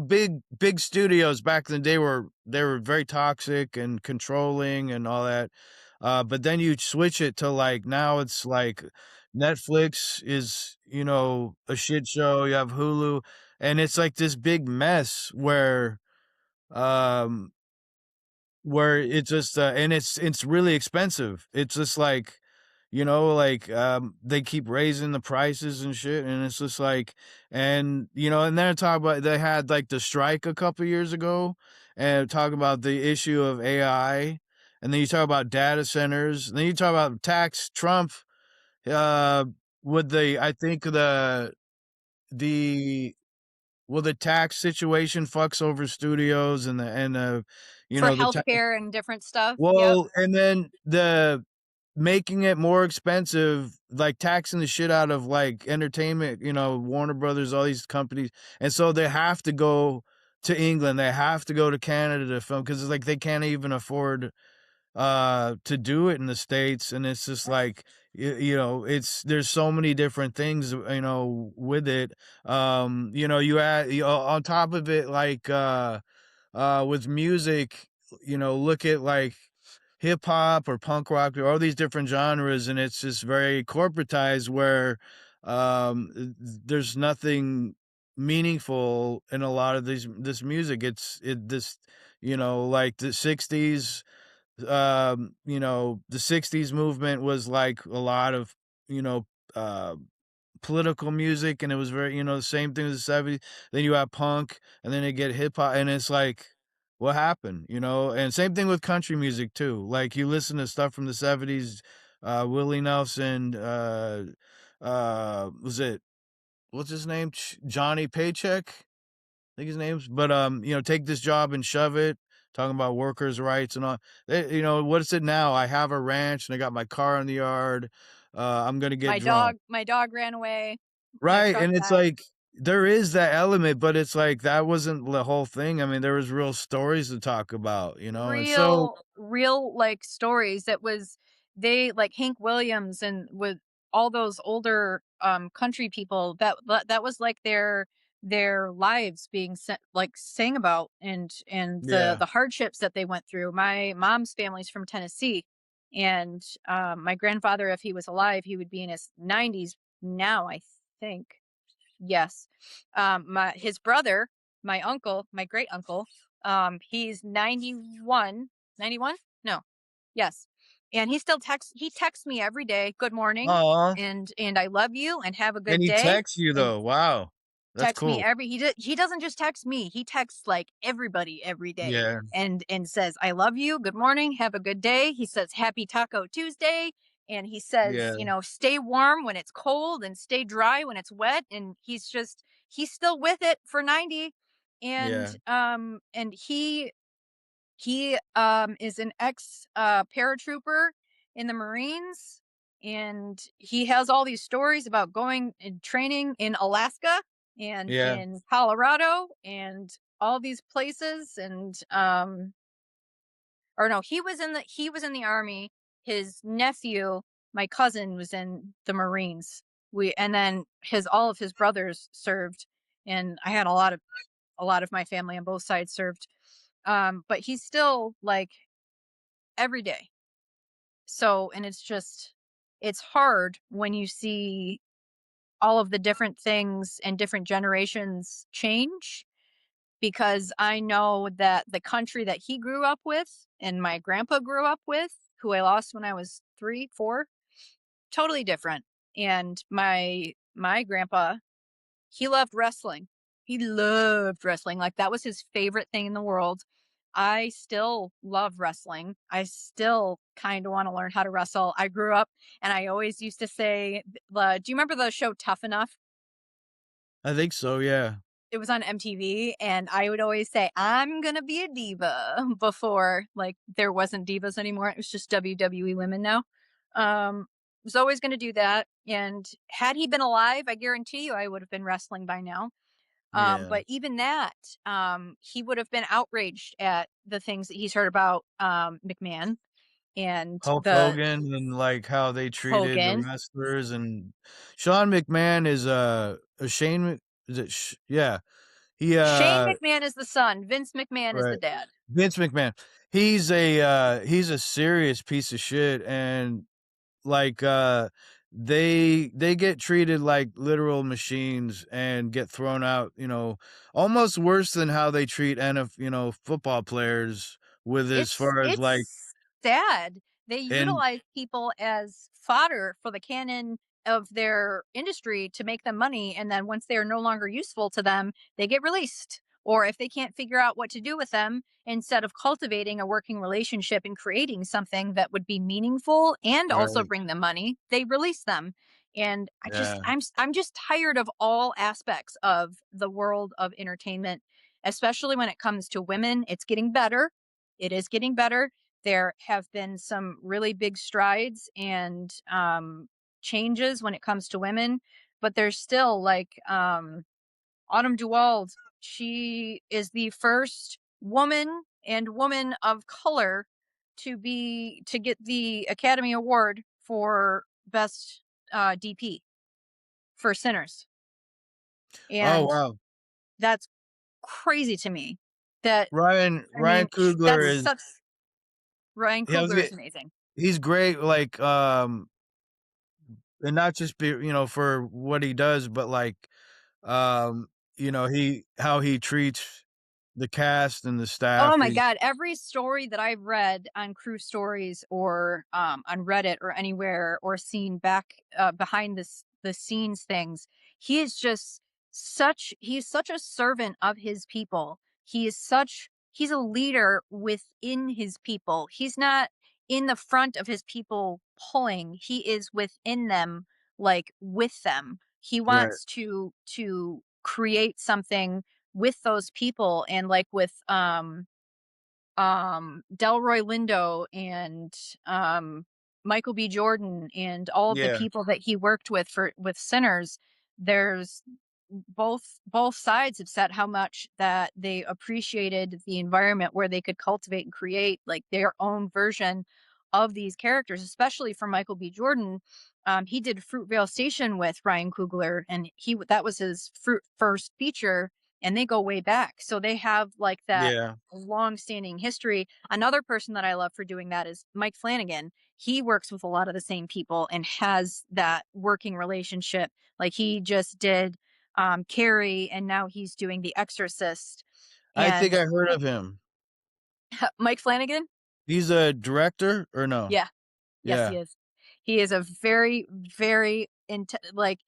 big studios back in the day they were very toxic and controlling and all that, but then you switch it to, like, now it's like Netflix is, a shit show, you have Hulu, and it's like this big mess um where it's just, and it's really expensive. It's just like, they keep raising the prices and shit, and it's just like and then talk about they had, like, the strike a couple years ago, and talk about the issue of AI, and then you talk about data centers, and then you talk about tax Trump, uh, with the I think the the tax situation fucks over studios and For the ta healthcare and different stuff. Yep. well, and then the making it more expensive, like, taxing the shit out of, like, entertainment, Warner Brothers, all these companies, and so they have to go to England, they have to go to Canada to film because it's like they can't even afford, to do it in the States, and it's just like, it's there's so many different things, with it, you add on top of it, like, with music, look at, like, hip hop or punk rock or all these different genres, and it's just very corporatized where, there's nothing meaningful in a lot of this music. Like the '60s, the '60s movement was like a lot of, you know, uh political music, and it was very the same thing as the '70s. Then you have punk, and then they get hip hop, and it's like, what happened, And same thing with country music too. Like, you listen to stuff from the '70s, Willie Nelson, was it what's his name? Johnny Paycheck? I think his name's but, "Take this job and shove it," talking about workers' rights and all. What is it now? "I have a ranch, and I got my car in the yard, I'm gonna get drunk." My dog ran away. My Right, truck and it's died. like, there is that element, but it's like, that wasn't the whole thing. I mean, there was real stories to talk about, and so Real like stories that was they like Hank Williams and with all those older country people that was like their lives being like sang about and yeah. the hardships that they went through. My mom's family's from Tennessee, and my grandfather, if he was alive, he would be in his 90s now, I think. Yes. My his brother, my uncle, my great uncle, he's 91. 91? No. Yes. And he texts me every day, "Good morning," Aw, and "I love you," and "Have a and good he day." texts you, And though, wow. That's text me cool. every he doesn't just text me, he texts like everybody every day Yeah, and says, "I love you, good morning, have a good day." He says, "Happy Taco Tuesday." And he says, yeah, "Stay warm when it's cold and stay dry when it's wet." And he's still with it for 90. yeah, And he is an ex paratrooper in the Marines, and he has all these stories about going and training in Alaska and yeah, in Colorado and all these places. And or no, he was in the army. His nephew, my cousin, was in the Marines. We and then his all of his brothers served, and I had a lot of my family on both sides served. But he's still like every day. So, and it's just, it's hard when you see all of the different things and different generations change, because I know that the country that he grew up with and my grandpa grew up with, who I lost when I was 3, 4, totally different. And my grandpa, he loved wrestling. He loved wrestling, like, that was his favorite thing in the world. I still love wrestling. I still kinda wanna learn how to wrestle. I grew up and I always used to say, do you remember the show Tough Enough? I think so, yeah. It was on MTV, and I would always say, "I'm gonna be a diva," before, like, there wasn't divas anymore, it was just WWE women now. Um was always going to do that. And had he been alive, I guarantee you I would have been wrestling by now. Yeah. But even that, he would have been outraged at the things that he's heard about McMahon and Hulk the Hogan and, like, how they treated the Hogan. wrestlers, and Sean McMahon is, a Shane Mc is it Sh yeah, he, Shane McMahon is the son, Vince McMahon is the right. dad. Vince McMahon. He's a serious piece of shit, and, like, they get treated like literal machines and get thrown out, almost worse than how they treat football players with as far as, like It's sad. They and utilize people as fodder for the cannon of their industry to make them money, and then once they are no longer useful to them, they get released. Or if they can't figure out what to do with them, instead of cultivating a working relationship and creating something that would be meaningful and also right, bring them money, they release them. And yeah. I'm just tired of all aspects of the world of entertainment, especially when it comes to women. It's getting better, it is getting better. There have been some really big strides and changes when it comes to women, but there's still like Autumn Duwald. She is the first woman of color to get the Academy Award for best DP for Sinners, Oh, and wow. that's crazy to me. That I Ryan mean, Coogler that's is such Ryan yeah, I was Coogler get is amazing. he's great, like, and not just for what he does, but, like, he how he treats the cast and the Oh staff. my god, every story that I've read on Crew Stories or, on Reddit or anywhere or seen back, behind the scenes things, he is just he's such a servant of his people. He's a leader within his people. He's not in the front of his people pulling, he is within them, like, with them. He Right. wants to create something with those people and, like, with, Delroy Lindo and Michael B. Jordan and all of the Yeah. people that he worked with Sinners, there's both sides have said how much that they appreciated the environment where they could cultivate and create like their own version of these characters, especially for Michael B. Jordan. He did Fruitvale Station with Ryan Coogler, and that was his first feature, and they go way back. So they have like that Yeah. long-standing history. Another person that I love for doing that is Mike Flanagan. He works with a lot of the same people and has that working relationship. Like he just did Carrie, and now he's doing The Exorcist. I think And I heard of him. Mike Flanagan, He's a director or no? yeah, yes, Yeah. he is. He is a very, very like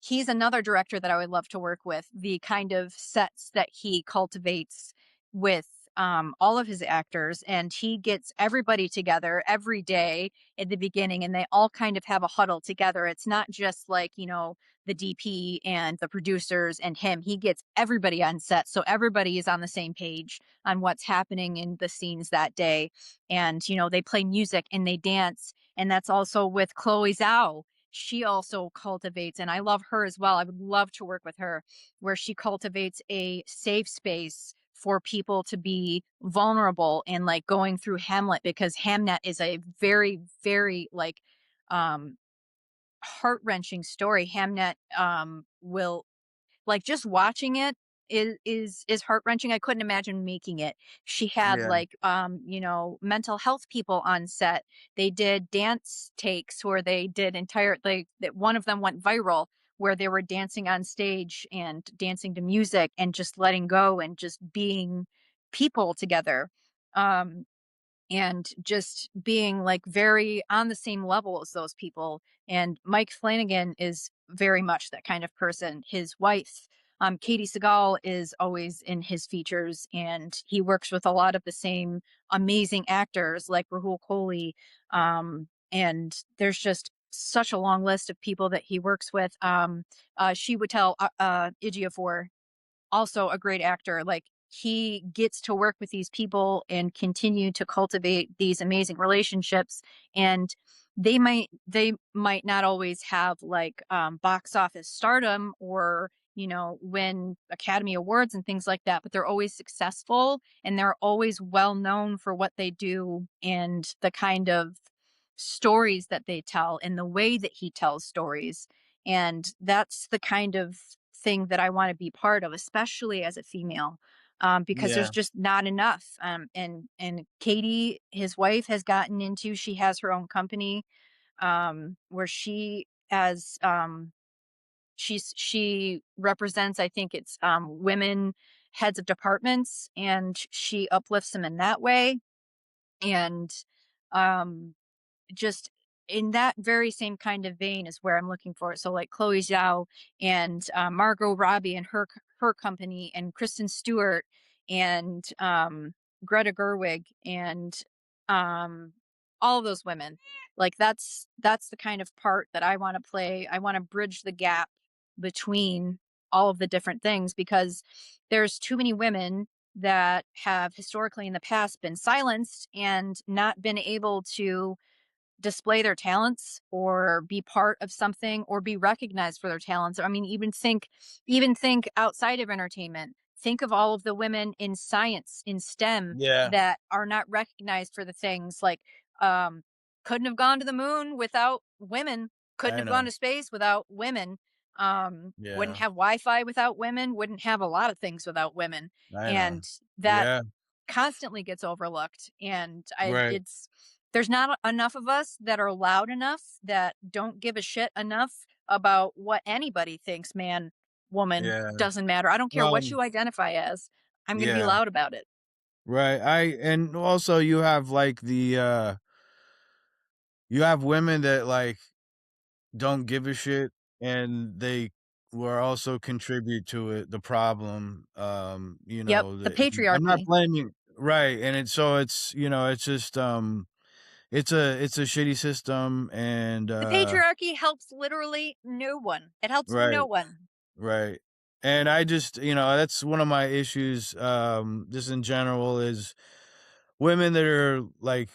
he's another director that I would love to work with. The kind of sets that he cultivates with all of his actors, and he gets everybody together every day at the beginning, and they all kind of have a huddle together. It's not just like, the DP and the producers and him. He gets everybody on set. So everybody is on the same page on what's happening in the scenes that day. And, they play music and they dance. And that's also with Chloe Zhao. She also cultivates, and I love her as well. I would love to work with her, where she cultivates a safe space for people to be vulnerable and like going through Hamlet, because Hamnet is a very, very like um heart-wrenching story. Hamnet will like just watching it is heart-wrenching. I couldn't imagine making it. She had Yeah. like mental health people on set. They did dance takes where they did entire like that one of them went viral where they were dancing on stage and dancing to music and just letting go and just being people together. Um and just being like very on the same level as those people. And Mike Flanagan is very much that kind of person. His wife, Katie Seagal, is always in his features, and he works with a lot of the same amazing actors like Rahul Kohli. And there's just such a long list of people that he works with. She would tell Ejiofor, also a great actor. Like he gets to work with these people and continue to cultivate these amazing relationships. And they might not always have like box office stardom or win Academy Awards and things like that, but they're always successful and they're always well known for what they do and the kind of stories that they tell and the way that he tells stories. And that's the kind of thing that I want to be part of, especially as a female, because there's Yeah. just not enough. And Katie, his wife, has gotten into. She has her own company, where she represents, I think it's women heads of departments, and she uplifts them in that way. And um, just in that very same kind of vein is where I'm looking for it. So like Chloe Zhao and Margot Robbie and her company, and Kristen Stewart and Greta Gerwig and um, all of those women. Like that's the kind of part that I want to play. I want to bridge the gap between all of the different things, because there's too many women that have historically in the past been silenced and not been able to display their talents or be part of something or be recognized for their talents. I mean, even think outside of entertainment. Think of all of the women in science, in STEM, Yeah. that are not recognized for the things like um couldn't have gone to the moon without women, couldn't I have gone know. to space without women, wouldn't Yeah. have Wi-Fi without women, wouldn't have a lot of things without women. I know. And that Yeah. constantly gets overlooked. And I Right. it's there's not enough of us that are loud enough, that don't give a shit enough about what anybody thinks, man, woman, Yeah. doesn't matter. I don't care what Um, you identify as. I'm going to be yeah. loud about it. Right. And also you have like you have women that like don't give a shit, and they will also contribute to it, the problem. Yep, the I'm not patriarchy. blaming, right, and it's just it's a shitty system, and The patriarchy helps literally no one. It helps no right. one. Right. And I just, that's one of my issues, just in general, is women that are like,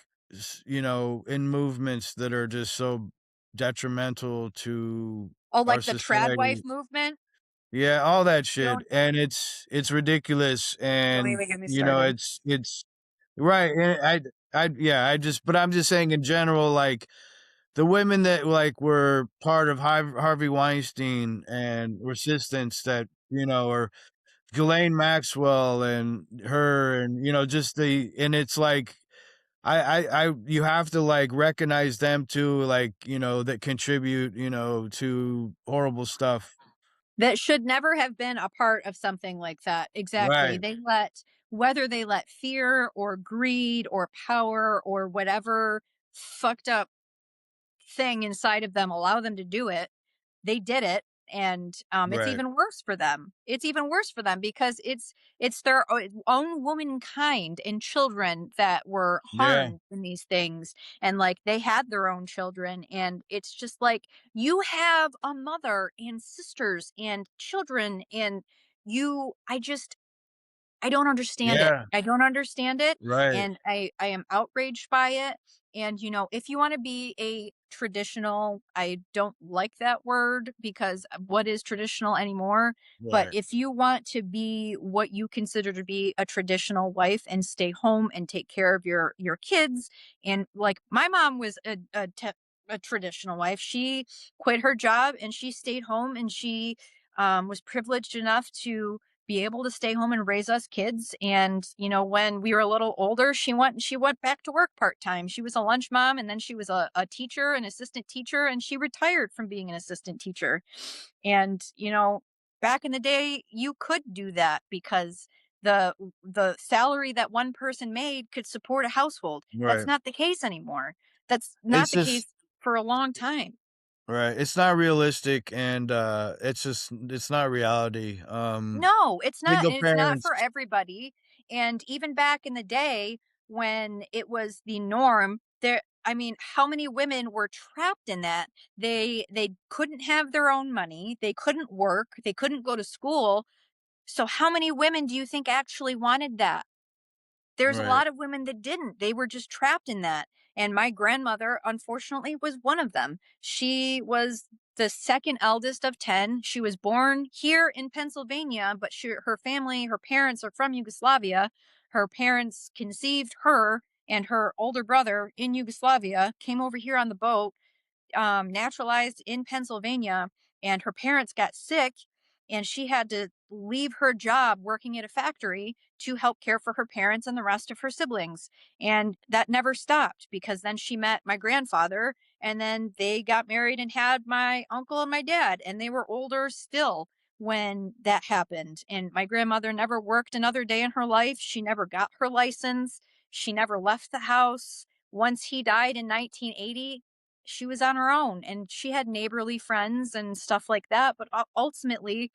in movements that are just so detrimental to Oh, our like the trad wife society. movement? Yeah, all that shit. Don't And it's ridiculous. don't And, even get me started. it's right. And yeah, but I'm just saying in general, like, the women that, like, were part of Harvey Weinstein and resistance that, or Ghislaine Maxwell and her and, just it's like, you have to, like, recognize them too, like, that contribute, to horrible stuff. That should never have been a part of something like that. Exactly. Right, Whether they let fear or greed or power or whatever fucked up thing inside of them allow them to do it, they did it. And it's right. even worse for them. It's even worse for them because it's their own womankind and children that were Yeah, harmed in these things. And like they had their own children, and it's just like you have a mother and sisters and children, and I don't understand it. yeah, I don't understand it, right, and I am outraged by it. And if you want to be a traditional, I don't like that word, because what is traditional anymore? But right, if you want to be what you consider to be a traditional wife and stay home and take care of your kids, and like my mom was a traditional wife. She quit her job and she stayed home, and she was privileged enough to be able to stay home and raise us kids. And when we were a little older, she went back to work part-time. She was a lunch mom, and then she was a teacher, an assistant teacher, and she retired from being an assistant teacher. And back in the day you could do that because the salary that one person made could support a household. That's right. not the case anymore. That's not It's the case just for a long time. right. It's not realistic, and it's not reality. No, it's not, Single and it's not parents. for everybody. And even back in the day when it was the norm, I mean, how many women were trapped in that? They couldn't have their own money, they couldn't work, they couldn't go to school. So how many women do you think actually wanted that? there's a Right. lot of women that didn't. They were just trapped in that. And my grandmother, unfortunately, was one of them. She was the second eldest of 10. She was born here in Pennsylvania, but her family, her parents are from Yugoslavia. Her parents conceived her and her older brother in Yugoslavia, came over here on the boat, naturalized in Pennsylvania, and her parents got sick, and she had to leave her job working at a factory to help care for her parents and the rest of her siblings. And that never stopped because then she met my grandfather, and then they got married and had my uncle and my dad, and they were older still when that happened. And my grandmother never worked another day in her life. She never got her license. She never left the house. Once he died in 1980, she was on her own, and she had neighborly friends and stuff like that, but ultimately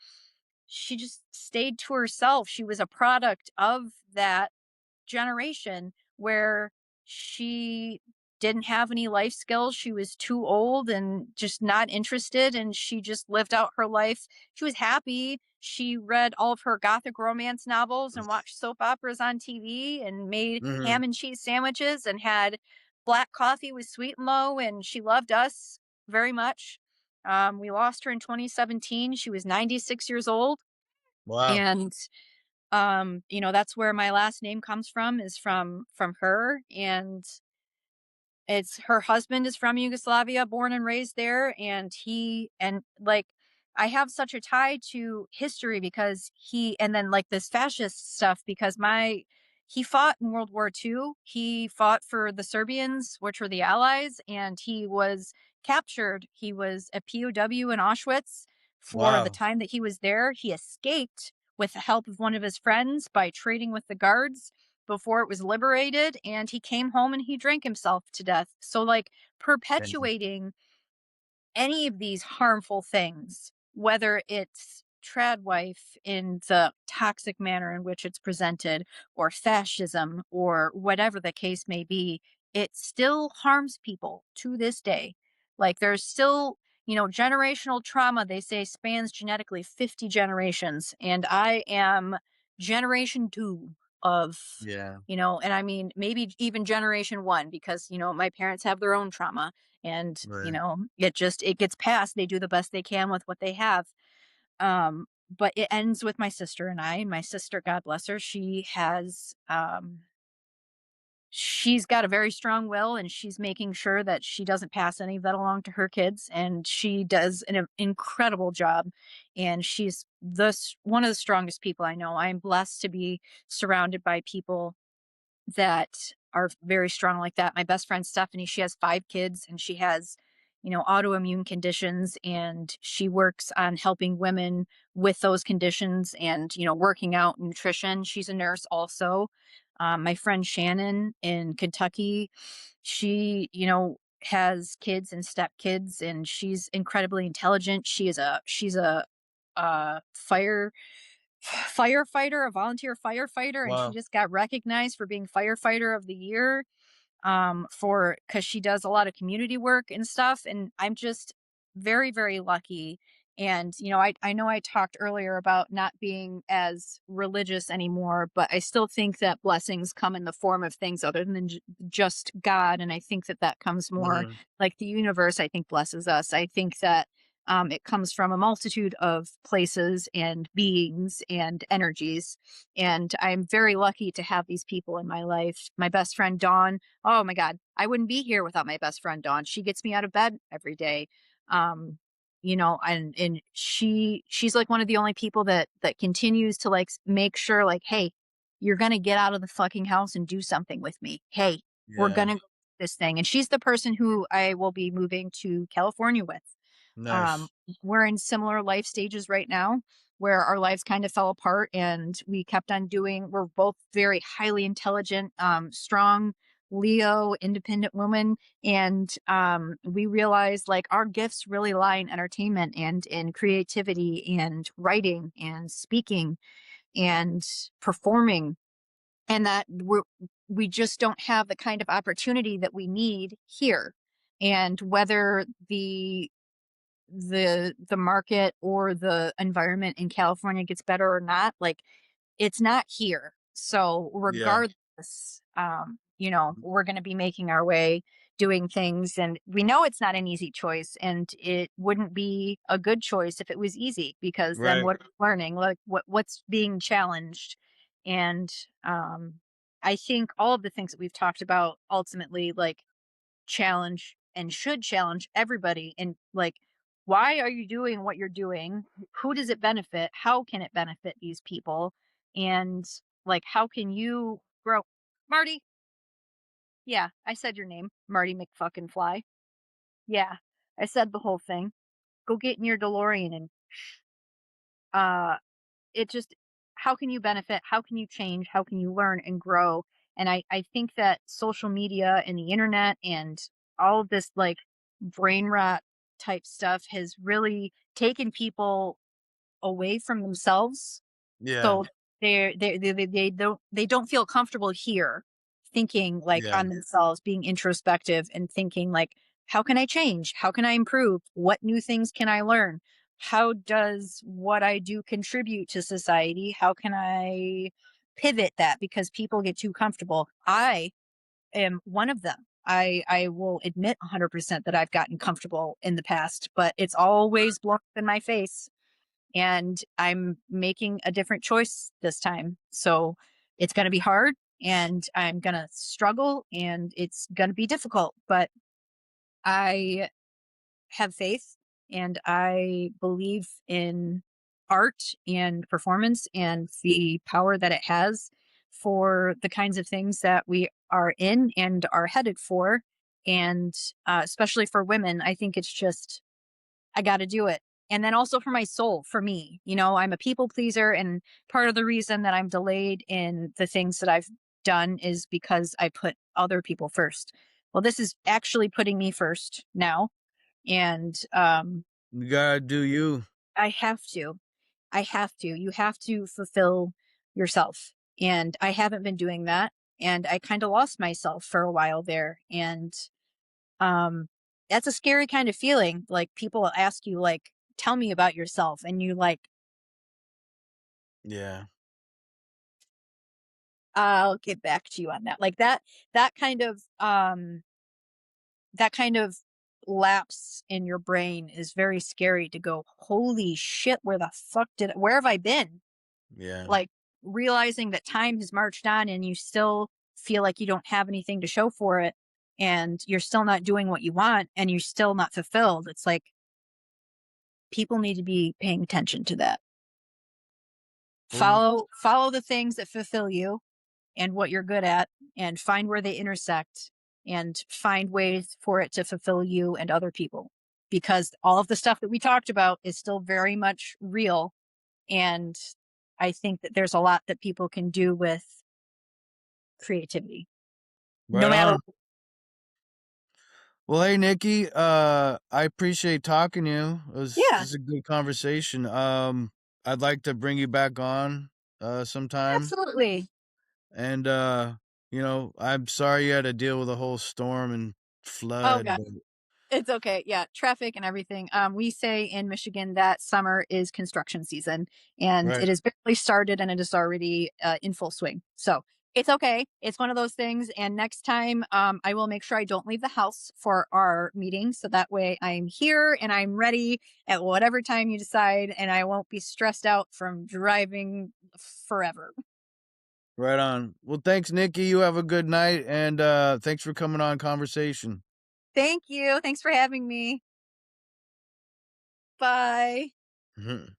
she just stayed to herself. She was a product of that generation where she didn't have any life skills. She was too old and just not interested, and she just lived out her life. She was happy. She read all of her gothic romance novels and watched soap operas on TV and made Mhm. ham and cheese sandwiches and had black coffee with sweet and low, and she loved us very much. We lost her in 2017. She was 96 years old, Wow. and that's where my last name comes from, is from her. And it's her husband is from Yugoslavia, born and raised there, and he and like I have such a tie to history because he and then like this fascist stuff because my he fought in World War II. He fought for the Serbians, which were the Allies, and he was captured. He was a POW in Auschwitz for the Wow. time that he was there. He escaped with the help of one of his friends by trading with the guards before it was liberated, and he came home and he drank himself to death. So like And perpetuating any of these harmful things, whether it's trad wife in the toxic manner in which it's presented, or fascism, or whatever the case may be, it still harms people to this day. Like there's still, generational trauma, they say, spans genetically 50 generations. And I am generation two of, yeah. and I mean, maybe even generation one, because, my parents have their own trauma, and Right. it gets passed. They do the best they can with what they have. But it ends with my sister and I. My sister, god bless her, she's got a very strong will, and she's making sure that she doesn't pass any of that along to her kids, and she does an incredible job. And she's one of the strongest people I know. I am blessed to be surrounded by people that are very strong like that. My best friend Stephanie, she has 5 kids, and she has, autoimmune conditions, and she works on helping women with those conditions and, working out nutrition. She's a nurse also. My friend Shannon in Kentucky, she, has kids and stepkids, and she's incredibly intelligent. She's a fire firefighter, a volunteer firefighter, and she Wow. just got recognized for being firefighter of the year, for because she does a lot of community work and stuff. And I'm just very, very lucky. And, I know I talked earlier about not being as religious anymore, but I still think that blessings come in the form of things other than just God. And I think that that comes more Mhm. like the universe, I think, blesses us. I think that it comes from a multitude of places and beings and energies. And I'm very lucky to have these people in my life. My best friend, Dawn. Oh my God, I wouldn't be here without my best friend Dawn. She gets me out of bed every day. Um, and she's like one of the only people that continues to like make sure, like, hey, you're gonna get out of the fucking house and do something with me. Hey, we're Yeah. gonna go do this thing. And she's the person who I will be moving to California with. Um, Nice. we're in similar life stages right now where our lives kind of fell apart, and we kept on we're both very highly intelligent, strong Leo, independent women. And we realized like our gifts really lie in entertainment and in creativity and writing and speaking and performing. And that we just don't have the kind of opportunity that we need here. And whether the market or the environment in California gets better or not, like it's not here. So Yeah. this. We're going to be making our way doing things, and we know it's not an easy choice, and it wouldn't be a good choice if it was easy, because then Right. what are we learning? Like what's being challenged? And I think all of the things that we've talked about ultimately like challenge and should challenge everybody, and like, why are you doing what you're doing? Who does it benefit? How can it benefit these people? And like, how can you grow? Marty, yeah, I said your name, Marty McFucking Fly. Yeah, I said the whole thing. Go get in your DeLorean and uh it just, how can you benefit? How can you change? How can you learn and grow? And I think that social media and the internet and all of this like brain rot type stuff has really taken people away from themselves. Yeah. So they don't feel comfortable here thinking like Yeah. on themselves, being introspective and thinking like, how can I change? How can I improve? What new things can I learn? How does what I do contribute to society? How can I pivot that? Because people get too comfortable. I am one of them. I will admit 100% that I've gotten comfortable in the past, but it's always blown up in my face, and I'm making a different choice this time. So it's going to be hard, and I'm going to struggle, and it's going to be difficult, but I have faith, and I believe in art and performance and the power that it has for the kinds of things that we are in and are headed for. And especially for women, I think it's just, I got to do it. And then also for my soul, for me, I'm a people pleaser. And part of the reason that I'm delayed in the things that I've done is because I put other people first. Well, this is actually putting me first now. And You gotta do you. I have to. I have to. You have to fulfill yourself. And I haven't been doing that. And I kind of lost myself for a while there. And um that's a scary kind of feeling. Like people ask you like, tell me about yourself, and you like, Yeah. I'll get back to you on that. Like that kind of that kind of lapse in your brain is very scary to go, holy shit, where have I been? Yeah. Like realizing that time has marched on and you still feel like you don't have anything to show for it, and you're still not doing what you want, and you're still not fulfilled. It's like people need to be paying attention to that. Well, you Follow the things that fulfill you and what you're good at, and find where they intersect, and find ways for it to fulfill you and other people, because all of the stuff that we talked about is still very much real. And I think that there's a lot that people can do with creativity, no right matter. on. Well, hey Nikki, I appreciate talking to you. Yeah, This is a good conversation. I'd like to bring you back on sometime. absolutely. And I'm sorry you had to deal with a whole storm and Oh flood, god, but it's okay. Yeah, traffic and everything. We say in Michigan that summer is construction season, and right, it has barely started, and it is already in full swing. So it's okay. It's one of those things. And next time, I will make sure I don't leave the house for our meeting, so that way I'm here and I'm ready at whatever time you decide, and I won't be stressed out from driving forever. right on. Well, thanks, Nikki. You have a good night, and thanks for coming on conversation. Thank you. Thanks for having me. Bye. Mhm.